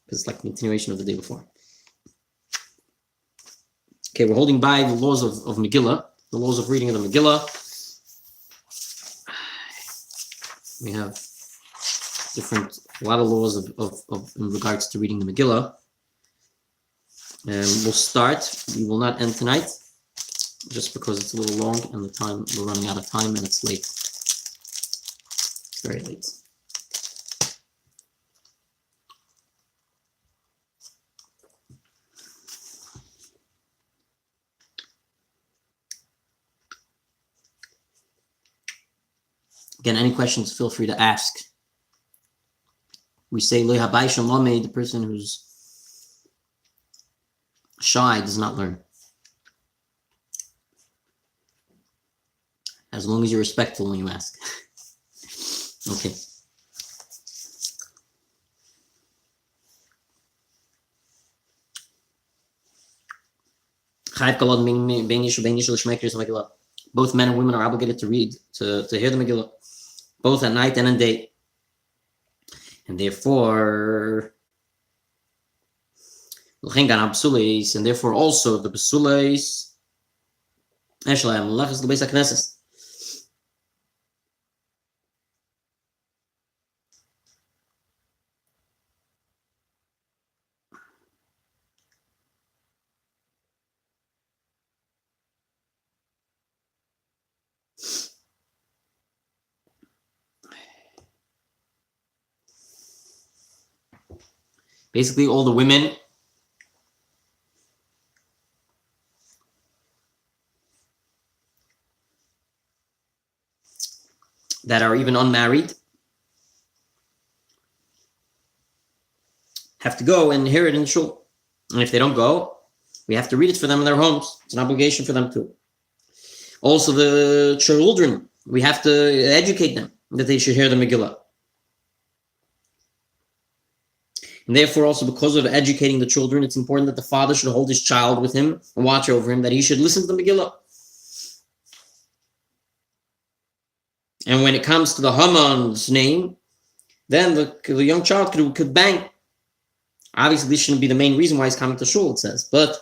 [SPEAKER 1] because it's like a continuation of the day before. Okay, we're holding by the laws of Megillah, the laws of reading of the Megillah. We have a lot of laws of in regards to reading the Megillah. We'll start. We will not end tonight, just because it's a little long and we're running out of time and it's late. It's very late. Again, any questions, feel free to ask. We say, the person who's shy does not learn. As long as you're respectful when you ask. Okay. Both men and women are obligated to read, to hear the Megillah, both at night and at day. And therefore, and therefore also the Basules, basically all the women that are even unmarried have to go and hear it in shul. And if they don't go, we have to read it for them in their homes. It's an obligation for them too. Also, the children, we have to educate them that they should hear the Megillah. And therefore, also because of educating the children, it's important that the father should hold his child with him and watch over him, that he should listen to the Megillah. And when it comes to the Haman's name, then the young child could bang. Obviously, this shouldn't be the main reason why he's coming to shul, it says. But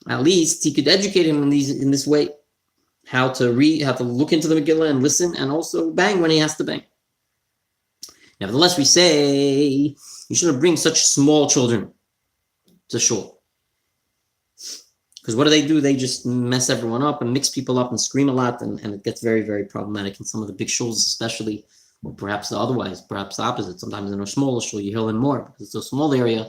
[SPEAKER 1] at least he could educate him in this way. How to read, how to look into the Megillah and listen, and also bang when he has to bang. Nevertheless, we say you shouldn't bring such small children to shul. Because what do? They just mess everyone up and mix people up and scream a lot, and it gets very, very problematic in some of the big shuls, especially, or perhaps otherwise, perhaps the opposite. Sometimes in a smaller shul, you hear them more because it's a small area.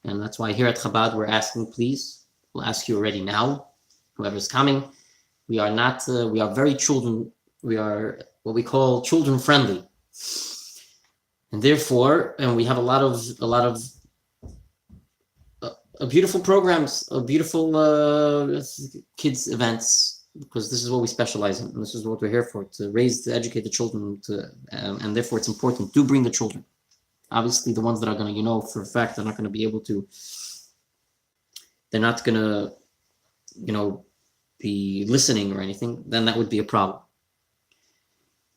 [SPEAKER 1] And that's why here at Chabad, we're asking, please, we'll ask you already now, whoever's coming, we are not, we are very children, we are what we call children friendly. And therefore, and we have a lot of beautiful programs, beautiful kids events, because this is what we specialize in. And this is what we're here for, to educate the children, and therefore it's important. Do bring the children. Obviously, the ones that are going to, for a fact, they're not going to be able to, they're not going to, be listening or anything, then that would be a problem.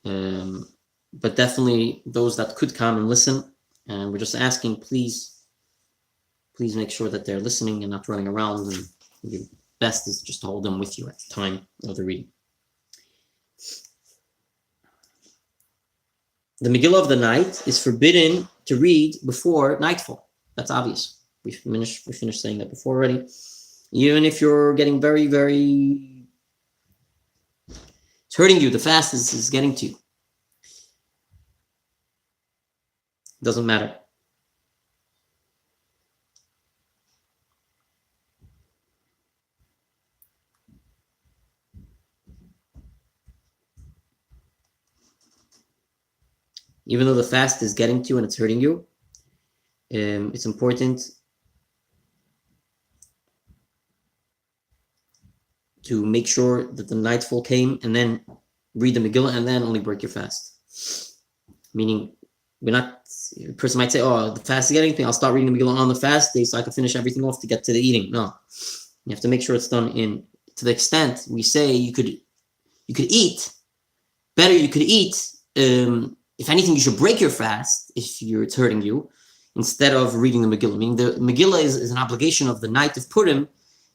[SPEAKER 1] But definitely those that could come and listen, and we're just asking, please make sure that they're listening and not running around, and the best is just to hold them with you at the time of the reading. The Megillah of the night is forbidden to read before nightfall. That's obvious. We finished saying that before already. Even if you're getting very, very, it's hurting you, the fast is getting to you. Doesn't matter. Even though the fast is getting to you and it's hurting you, it's important to make sure that the nightfall came and then read the Megillah and then only break your fast. Meaning, a person might say, oh, the fast is getting to me, I'll start reading the Megillah on the fast day so I can finish everything off to get to the eating. No. You have to make sure it's done to the extent we say you could eat. Better you could eat. If anything, you should break your fast if it's hurting you, instead of reading the Megillah. Meaning the Megillah is an obligation of the night of Purim,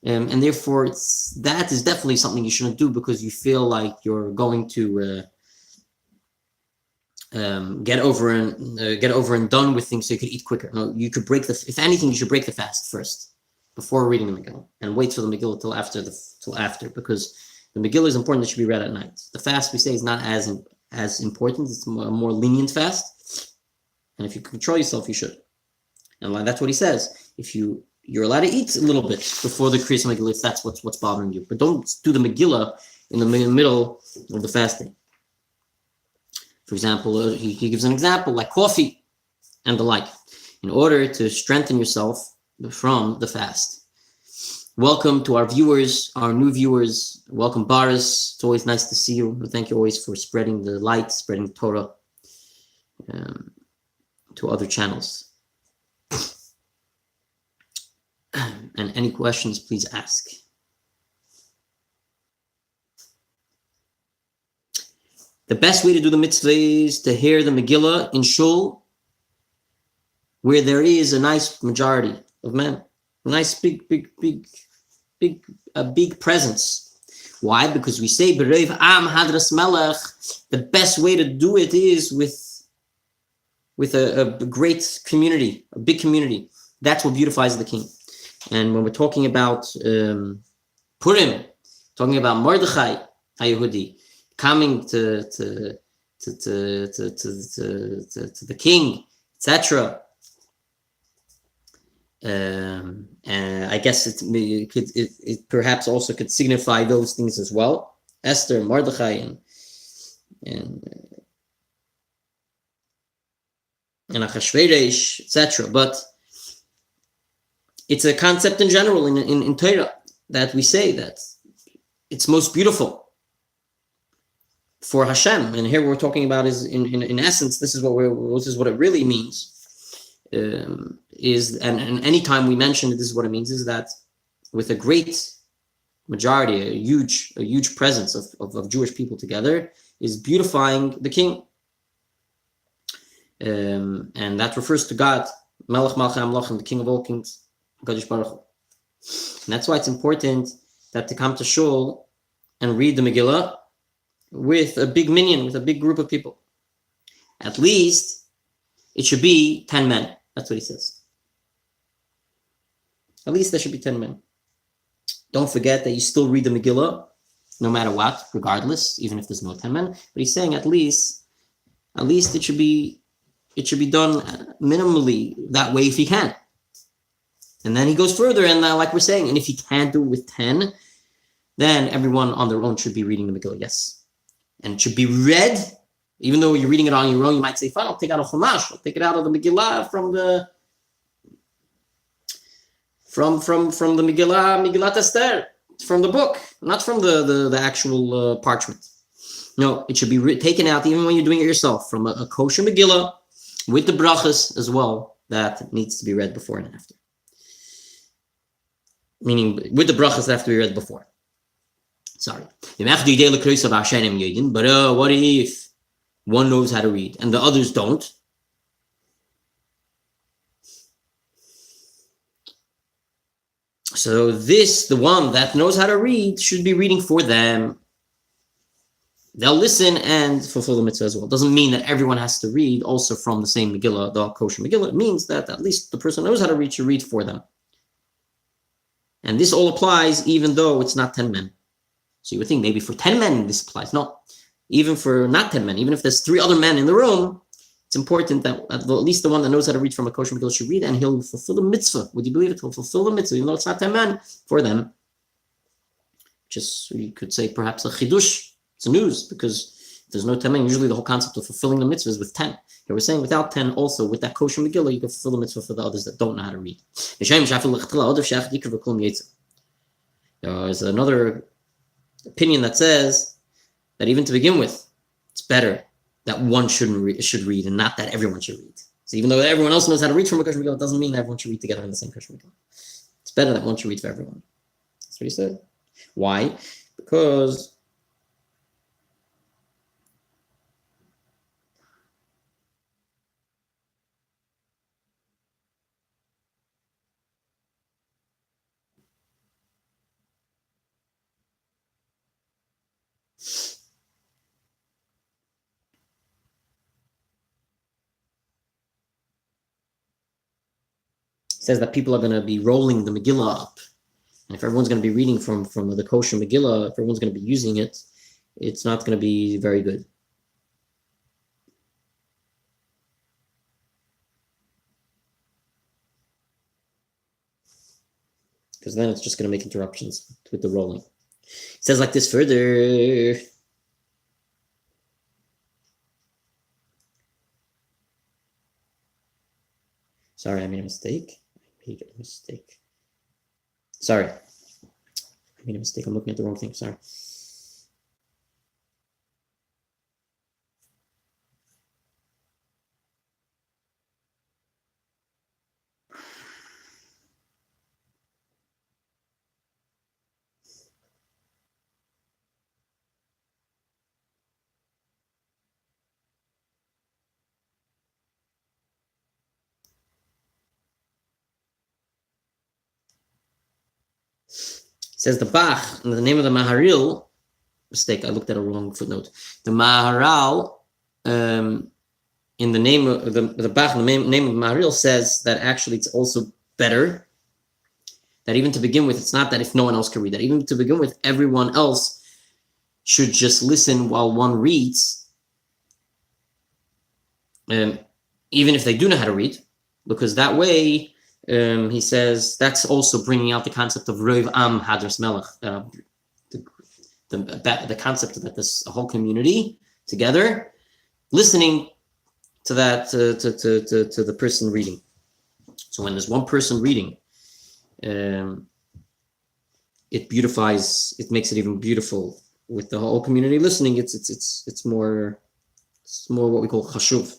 [SPEAKER 1] and therefore that is definitely something you shouldn't do because you feel like you're going to get over and done with things so you could eat quicker. No, you could if anything, you should break the fast first before reading the Megillah, and wait for the Megillah till after, because the Megillah is important. It should be read at night. The fast, we say, is not as important. It's a more lenient fast, and if you control yourself, you should. And that's what he says. If you're allowed to eat a little bit before the Kriyas Megillah, if that's what's bothering you, but don't do the Megillah in the middle of the fasting. For example, he gives an example like coffee and the like, in order to strengthen yourself from the fast. Welcome to our viewers, our new viewers. Welcome, Boris. It's always nice to see you. Thank you always for spreading the light, spreading the Torah to other channels. And any questions, please ask. The best way to do the mitzvah is to hear the Megillah in shul, where there is a nice majority of men, a nice big presence. Why? Because we say Berev Am Hadras Melech. The best way to do it is with a great community, a big community. That's what beautifies the king. And when we're talking about Purim, talking about Mordechai HaYehudi coming to the king, etc. And I guess it perhaps also could signify those things as well. Esther, Mordechai, and and Achashverosh, etc. But it's a concept in general in Torah that we say that it's most beautiful for Hashem, and here we're talking about is in essence this is what it really means. And anytime we mention it, this is what it means, is that with a great majority, a huge presence of Jewish people together, is beautifying the king, and that refers to God, Melech Malchei Amlachim, the King of all kings, Kadosh Baruch Hu. And that's why it's important that to come to shul and read the Megillah with a big minyan, with a big group of people. At least it should be 10 men. That's what he says. At least there should be 10 men. Don't forget that you still read the Megillah, no matter what, regardless, even if there's no 10 men. But he's saying at least it should be done minimally that way if he can. And then he goes further, and like we're saying, and if he can't do it with 10, then everyone on their own should be reading the Megillah, yes. And it should be read, even though you're reading it on your own, you might say, fine, I'll take out a Chumash, I'll take it out of the Megillah from the Megillat Esther, from the book, not from the actual parchment. No, it should be taken out even when you're doing it yourself, from a kosher Megillah with the brachas as well, that needs to be read before and after. Meaning with the brachas that have to be read before. Sorry. But what if one knows how to read and the others don't? So the one that knows how to read, should be reading for them. They'll listen and fulfill the mitzvah as well. It doesn't mean that everyone has to read also from the same Megillah, the kosher Megillah. It means that at least the person who knows how to read should read for them. And this all applies even though it's not 10 men. So you would think maybe for 10 men this applies. No, even for not 10 men, even if there's 3 other men in the room, it's important that at least the one that knows how to read from a kosher Megillah should read, and he'll fulfill the mitzvah. Would you believe it? He'll fulfill the mitzvah, even though it's not 10 men, for them. Just, you could say perhaps a chidush. It's a news, because if there's no 10 men, usually the whole concept of fulfilling the mitzvah is with 10. Here we're saying without 10, also with that kosher Megillah, you can fulfill the mitzvah for the others that don't know how to read. There's another opinion that says that even to begin with, it's better that one should read and not that everyone should read. So even though everyone else knows how to read from a kosher Megillah, it doesn't mean that everyone should read together in the same kosher Megillah. It's better that one should read for everyone. That's what he said. Why? Because says that people are going to be rolling the Megillah up. And if everyone's going to be reading from the kosher Megillah, if everyone's going to be using it, it's not going to be very good. Because then it's just going to make interruptions with the rolling. It says like this further. Sorry, I made a mistake. Sorry. I made a mistake. I'm looking at the wrong thing. Sorry. It says the Bach, in the name of the Maharil, mistake, I looked at a wrong footnote. The Maharal, in the name of the Bach, in the name of the Maharil, says that actually it's also better that even to begin with, it's not that if no one else can read, that even to begin with, everyone else should just listen while one reads, even if they do know how to read, because that way, he says that's also bringing out the concept of Rov Am Hadras Melech, the concept that this whole community together listening to that to the person reading. So when there's one person reading, it beautifies. It makes it even beautiful with the whole community listening. It's more what we call chashuv.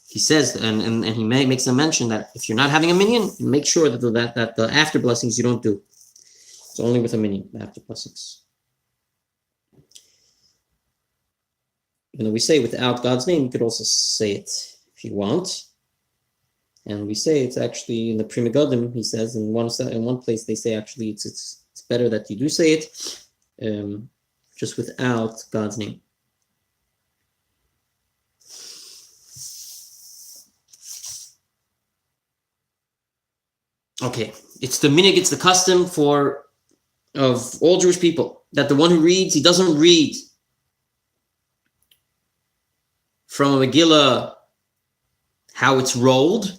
[SPEAKER 1] He says, and he makes a mention that if you're not having a minyan, make sure that the after blessings you don't do. It's only with a minyan, the after blessings. Even though we say without God's name, you could also say it if you want. And we say it's actually in the Pri Megadim, he says, in one place they say actually it's better that you do say it, just without God's name. Okay, it's the minhag, it's the custom of all Jewish people that the one who reads, he doesn't read from a Megillah how it's rolled,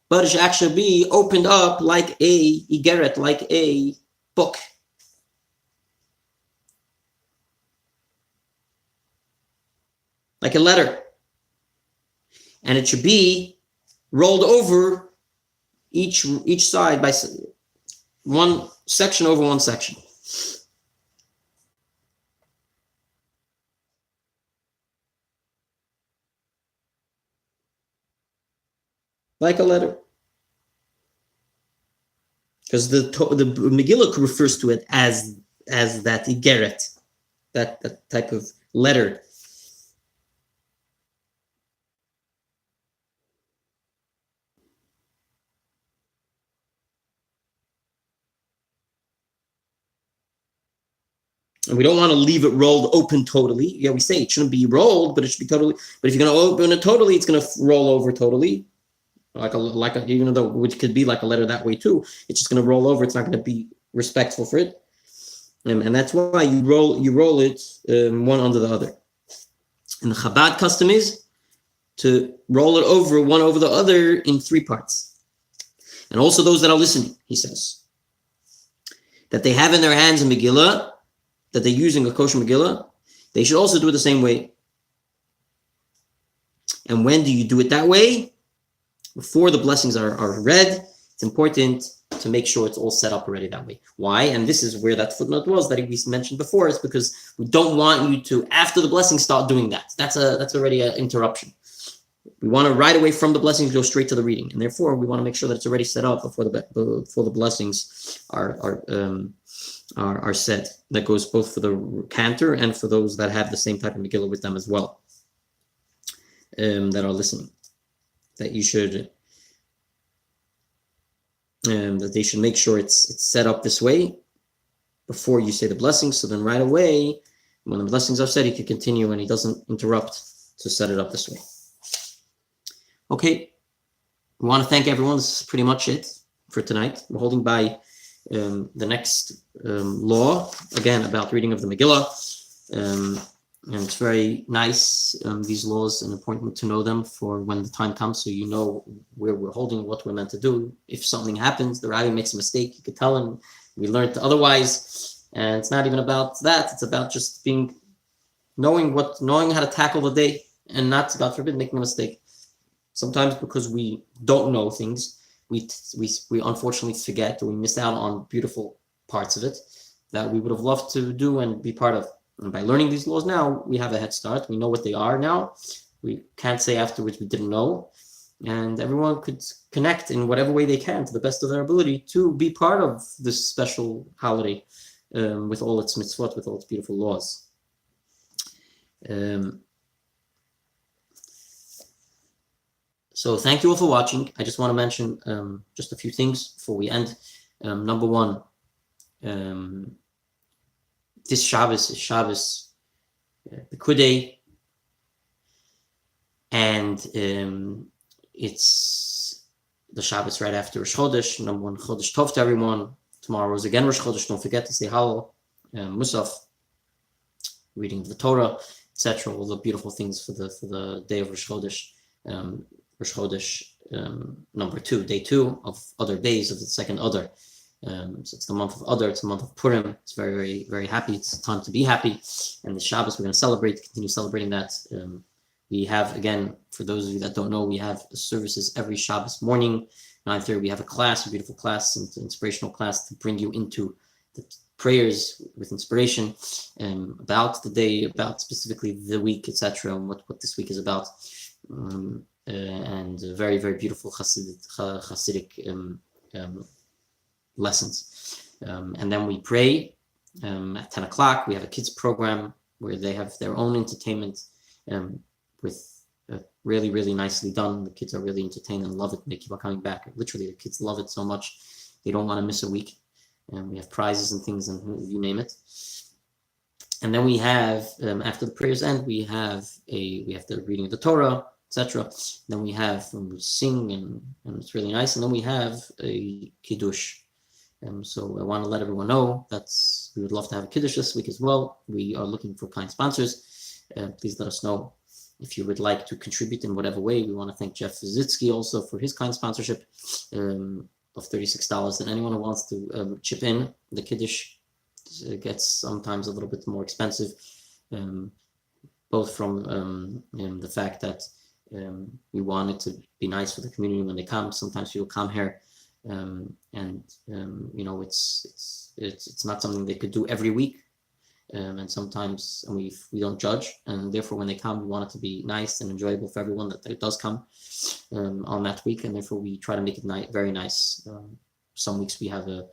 [SPEAKER 1] but it should actually be opened up like a igeret, like a book. Like a letter. And it should be rolled over each side by one section over one section. Like a letter. Because the Megillah refers to it as that igeret, that type of letter. And we don't want to leave it rolled open totally. Yeah, we say it shouldn't be rolled, but it should be totally. But if you're going to open it totally, it's going to roll over totally, like a even though which could be like a letter that way too. It's just going to roll over. It's not going to be respectful for it, and that's why you roll it one under the other. And the Chabad custom is to roll it over one over the other in 3 parts. And also those that are listening, he says, that they have in their hands a Megillah, that they're using a kosher Megillah, they should also do it the same way. And when do you do it that way? Before the blessings are read, it's important to make sure it's all set up already that way. Why? And this is where that footnote was that we mentioned before, is because we don't want you to, after the blessings, start doing that. That's already an interruption. We want to right away from the blessings go straight to the reading, and therefore we want to make sure that it's already set up before the blessings are said. That goes both for the cantor and for those that have the same type of Megillah with them as well, that are listening. That you should, that they should make sure it's set up this way before you say the blessings. So then right away, when the blessings are said, he can continue and he doesn't interrupt to set it up this way. Okay, we want to thank everyone. This is pretty much it for tonight. We're holding by the next law, again, about reading of the Megillah. And it's very nice, these laws, and important to know them for when the time comes, so you know where we're holding, what we're meant to do. If something happens, the rabbi makes a mistake, you could tell him. We learned otherwise. And it's not even about that. It's about just knowing how to tackle the day, and not, God forbid, making a mistake. Sometimes because we don't know things, we unfortunately forget, or we miss out on beautiful parts of it that we would have loved to do and be part of. And by learning these laws now, we have a head start. We know what they are now. We can't say afterwards we didn't know. And everyone could connect in whatever way they can to the best of their ability to be part of this special holiday, with all its mitzvot, with all its beautiful laws. So thank you all for watching. I just want to mention just a few things before we end. Number one, this Shabbos is Shabbos Pekudei, and it's the Shabbos right after Rosh Chodesh. Number one, Chodesh Tov to everyone. Tomorrow is again Rosh Chodesh. Don't forget to say Hallel, Musaf, reading of the Torah, etc. All the beautiful things for the day of Rosh Chodesh. Rosh Chodesh number 2, day 2 of Adar days of the second Adar. So it's the month of Adar, it's the month of Purim. It's very, very, very happy. It's time to be happy. And the Shabbos, we're going to celebrate, continue celebrating that. We have, again, for those of you that don't know, we have services every Shabbos morning, 9:30. We have a class, a beautiful class, an inspirational class to bring you into the prayers with inspiration about the day, about specifically the week, etc., and what this week is about. And very, very beautiful Hasidic lessons. And then we pray at 10 o'clock. We have a kids program where they have their own entertainment with really, really nicely done. The kids are really entertained and love it. They keep on coming back. Literally, the kids love it so much. They don't want to miss a week. And we have prizes and things, and you name it. And then we have, after the prayers end, we have the reading of the Torah, etc. Then we sing, and it's really nice. And then we have a kiddush. So I want to let everyone know that we would love to have a kiddush this week as well. We are looking for kind sponsors. Please let us know if you would like to contribute in whatever way. We want to thank Jeff Zitsky also for his kind sponsorship of $36. And anyone who wants to chip in, the kiddush gets sometimes a little bit more expensive, both from the fact that we want it to be nice for the community when they come. Sometimes people come here, it's not something they could do every week, and sometimes we don't judge, and therefore when they come, we want it to be nice and enjoyable for everyone that it does come on that week, and therefore we try to make it very nice. Some weeks we have a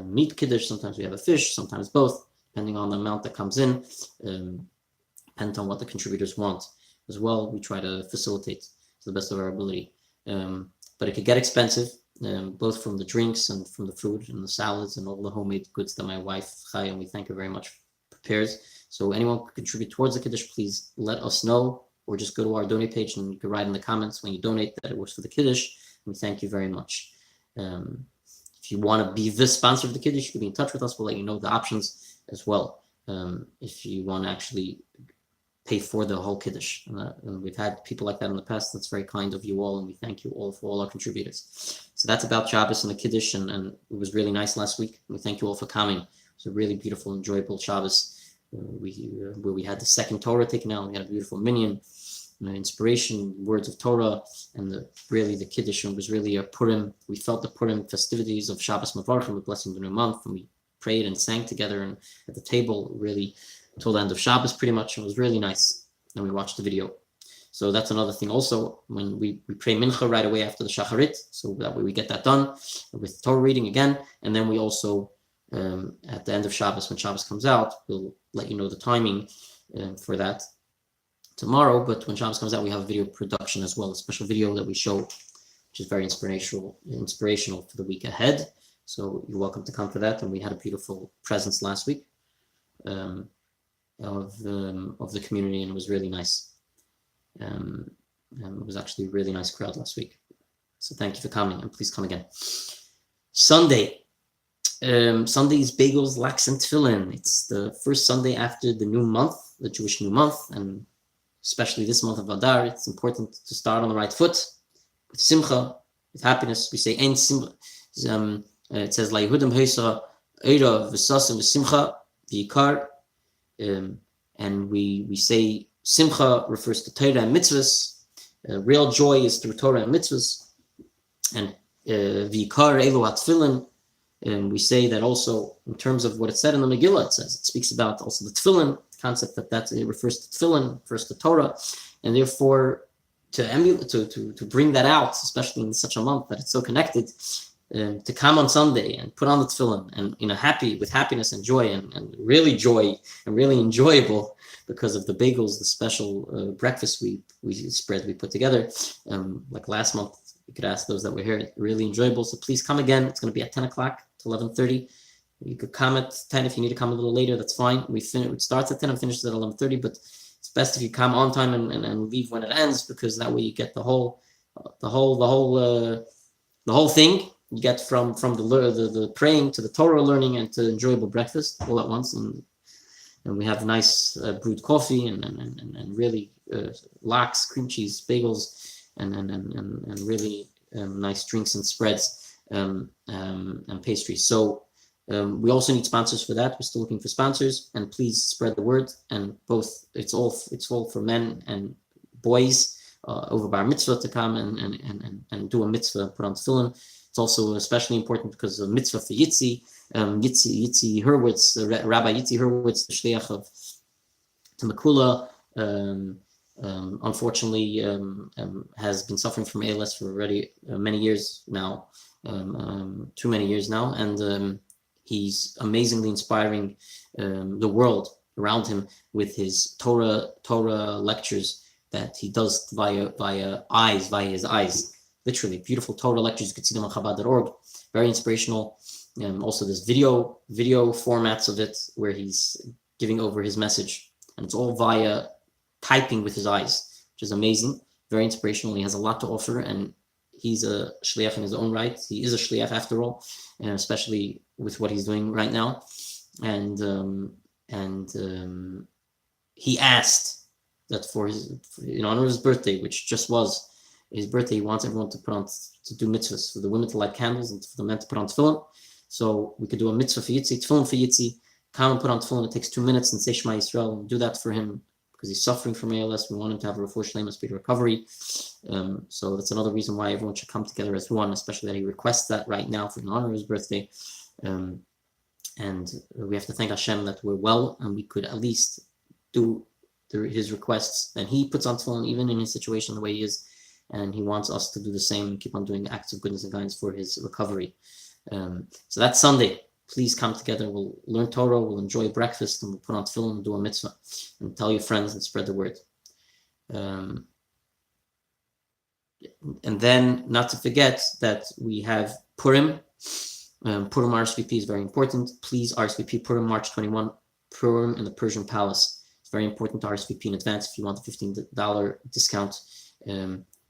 [SPEAKER 1] meat kiddush, sometimes we have a fish, sometimes both, depending on the amount that comes in, depending on what the contributors want as well. We try to facilitate to the best of our ability, but it could get expensive, both from the drinks and from the food and the salads and all the homemade goods that my wife Chaya, and we thank her very much, prepares. So anyone could contribute towards the kiddush, please let us know, or just go to our donate page and you can write in the comments when you donate that it was for the kiddush, and we thank you very much. If you want to be the sponsor of the kiddush, you can be in touch with us. We'll let you know the options as well. If you want to actually pay for the whole kiddush, and we've had people like that in the past. That's very kind of you all, and we thank you all for all our contributors. So that's about Shabbos and the kiddush, and it was really nice last week. We thank you all for coming. It was a really beautiful, enjoyable Shabbos, where we had the second Torah taken out. We had a beautiful minyan, inspiration, words of Torah, and the kiddush was really a Purim. We felt the Purim festivities of Shabbos Mavarchim, with blessing the new month, and we prayed and sang together and at the table, really till the end of Shabbos pretty much. It was really nice, and we watched the video. So that's another thing also, when we pray mincha right away after the shacharit, so that way we get that done with Torah reading again, and then we also at the end of Shabbos, when Shabbos comes out, we'll let you know the timing for that tomorrow. But when Shabbos comes out, we have a video production as well, a special video that we show, which is very inspirational for the week ahead. So you're welcome to come for that. And we had a beautiful presence last week of the community, and it was really nice. And it was actually a really nice crowd last week. So thank you for coming, and please come again. Sunday is bagels, lax, and tefillin. It's the first Sunday after the new month, the Jewish new month, and especially this month of Adar. It's important to start on the right foot with simcha, with happiness. We say ein simcha. It says la Yehudim heisa eira v'sasim v'simcha v'ikar, and we say simcha refers to Torah and mitzvahs. Real joy is through Torah and mitzvahs, and v'ikar elu hatfillin. And we say that also in terms of what it said in the Megillah. It speaks about also the tefillin concept, that it refers to tefillin, refers to Torah, and therefore to bring that out, especially in such a month that it's so connected, to come on Sunday and put on the tefillin and happy with happiness and joy, and really joy and really enjoyable because of the bagels, the special breakfast we put together. Like last month, you could ask those that were here, really enjoyable. So please come again. It's going to be at 10 o'clock to 11:30. You could come at 10 if you need to come a little later. That's fine. It starts at 10 and finishes at 11:30, but it's best if you come on time and leave when it ends, because that way you get the whole thing. You get from the praying to the Torah learning and to enjoyable breakfast all at once, and we have nice brewed coffee and really lax, cream cheese, bagels, and really nice drinks and spreads and pastries. So we also need sponsors for that. We're still looking for sponsors, and please spread the word. And both, it's all for men and boys over bar mitzvah to come and do a mitzvah, put on tefillin. It's also especially important because the mitzvah for Yitzi, Yitzi Hurwitz, Rabbi Yitzi Hurwitz, the shliach of Temecula, unfortunately has been suffering from ALS for already many years now, too many years now, and he's amazingly inspiring the world around him with his Torah lectures that he does via his eyes. Literally beautiful Torah lectures. You can see them on Chabad.org. Very inspirational. Also, there's video formats of it where he's giving over his message, and it's all via typing with his eyes, which is amazing. Very inspirational. He has a lot to offer, and he's a shliach in his own right. He is a shliach after all, especially with what he's doing right now. And he asked that in honor of his birthday, which just was his birthday, he wants everyone to do mitzvahs, for the women to light candles and for the men to put on tefillin. So we could do a mitzvah for Yitzi, tefillin for Yitzi, come and put on tefillin. It takes 2 minutes and say Shema Yisrael, and do that for him because he's suffering from ALS. We want him to have a refuah shleima, speedy recovery. So that's another reason why everyone should come together as one, especially that he requests that right now in honor of his birthday. And we have to thank Hashem that we're well and we could at least do his requests. And he puts on tefillin even in his situation the way he is, and he wants us to do the same and keep on doing acts of goodness and kindness for his recovery. So that's Sunday. Please come together. We'll learn Torah, we'll enjoy breakfast, and we'll put on tefillin and do a mitzvah, and tell your friends and spread the word. And then, not to forget that we have Purim. Purim RSVP is very important. Please RSVP Purim, March 21, Purim in the Persian Palace. It's very important to RSVP in advance if you want the $15 discount,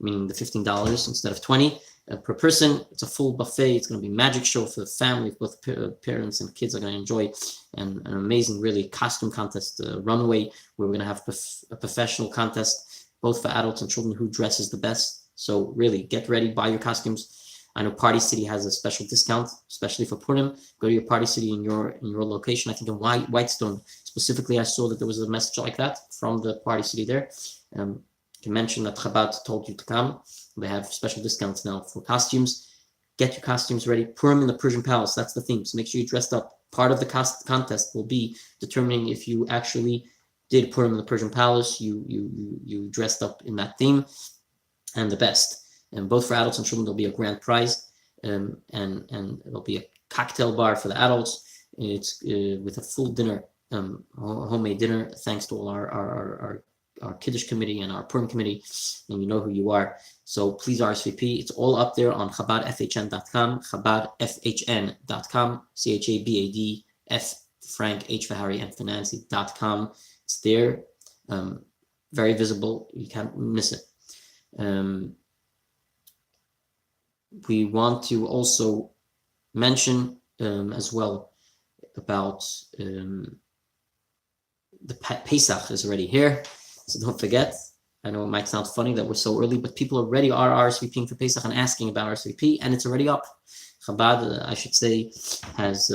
[SPEAKER 1] meaning the $15 instead of $20 per person. It's a full buffet. It's going to be a magic show for the family. Both parents and kids are going to enjoy, and an amazing, really, costume contest, runway, where we're going to have a professional contest, both for adults and children, who dresses the best. So really, get ready, buy your costumes. I know Party City has a special discount, especially for Purim. Go to your Party City in your location. I think in Whitestone specifically, I saw that there was a message like that from the Party City there. You can mention that Chabad told you to come. They have special discounts now for costumes. Get your costumes ready. Purim in the Persian Palace, that's the theme. So make sure you dressed up. Part of the contest will be determining if you actually did Purim in the Persian Palace, you dressed up in that theme, and the best. And both for adults and children, there'll be a grand prize, and there'll be a cocktail bar for the adults. It's with a full dinner, homemade dinner, thanks to all our Kiddush committee and our Purim committee, and you know who you are. So please RSVP. It's all up there on chabadfhn.com, chabadfhn.com, CHABAD, Frank, H for Harry, N for Nancy.com. It's there, very visible. You can't miss it. We want to also mention as well about the Pesach is already here. So don't forget, I know it might sound funny that we're so early, but people already are RSVPing for Pesach and asking about RSVP, and it's already up. Chabad, I should say, has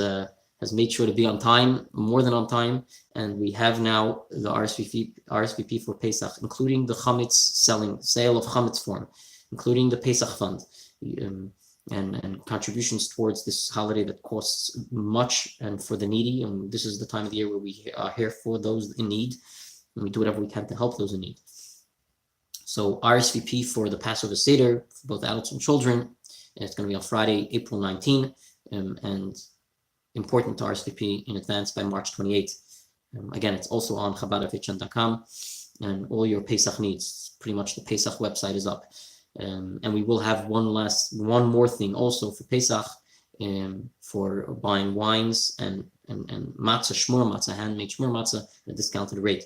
[SPEAKER 1] made sure to be on time, more than on time, and we have now the RSVP for Pesach, including the chametz sale of chametz form, including the Pesach fund, and contributions towards this holiday that costs much and for the needy. And this is the time of the year where we are here for those in need, and we do whatever we can to help those in need. So RSVP for the Passover Seder for both adults and children, and it's going to be on Friday, April 19, and important to RSVP in advance by March 28. Again, it's also on chabadfhn.com, and all your Pesach needs, pretty much the Pesach website is up. And we will have one more thing also for Pesach, for buying wines and matzah, shmur matzah, handmade shmur matzah at a discounted rate.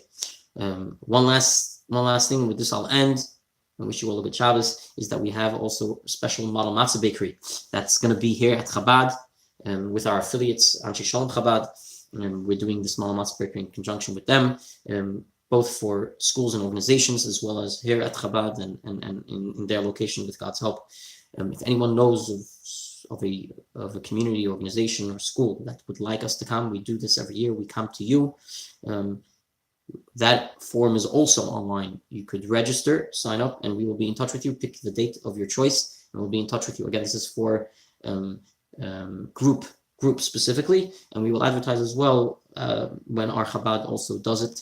[SPEAKER 1] One last thing, with this I'll end. I wish you all a good Shabbos. Is that we have also a special model matzah bakery that's going to be here at Chabad, with our affiliates Anshe Shalom Chabad, and we're doing this model matzah bakery in conjunction with them. both for schools and organizations, as well as here at Chabad and in their location with God's help. If anyone knows of a community, organization, or school that would like us to come, we do this every year. We come to you. That form is also online. You could register, sign up, and we will be in touch with you. Pick the date of your choice, and we'll be in touch with you. Again, this is for group specifically, and we will advertise as well when our Chabad also does it.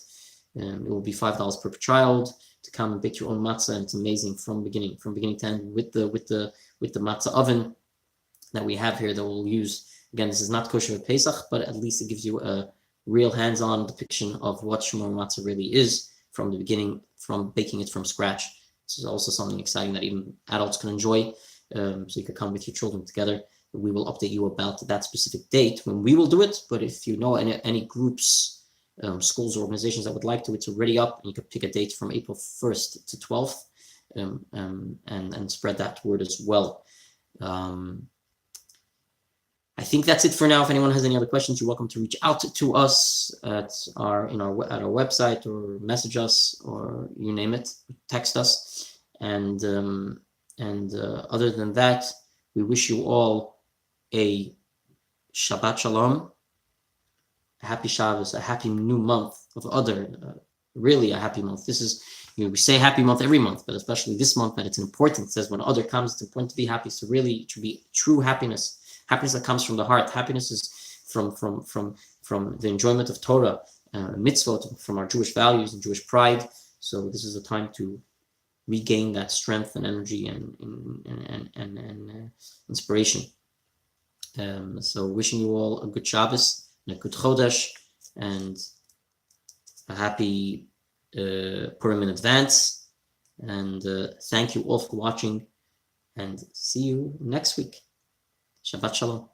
[SPEAKER 1] It will be $5 per child to come and bake your own matzah, and it's amazing from beginning to end with the matzah oven that we have here that we'll use. Again, this is not kosher at Pesach, but at least it gives you a real hands-on depiction of what Shmor matzah really is from the beginning, from baking it from scratch. This is also something exciting that even adults can enjoy. So you could come with your children together. We will update you about that specific date when we will do it. But if you know any groups, schools or organizations that would like to, it's already up. And you could pick a date from April 1st to 12th and spread that word as well. I think that's it for now. If anyone has any other questions, you're welcome to reach out to us at our website, or message us, or you name it, text us. And other than that, we wish you all a Shabbat Shalom, a happy Shabbos, a happy new month of Adar, really a happy month. This is, we say happy month every month, but especially this month, that it's important. It says when Adar comes, it's important to be happy. So really, it should be true happiness. Happiness that comes from the heart. Happiness is from the enjoyment of Torah, mitzvot, from our Jewish values and Jewish pride. So this is a time to regain that strength and energy and inspiration. So wishing you all a good Shabbos and a good Chodesh and a happy Purim in advance. And thank you all for watching, and see you next week. Shabbat Shalom.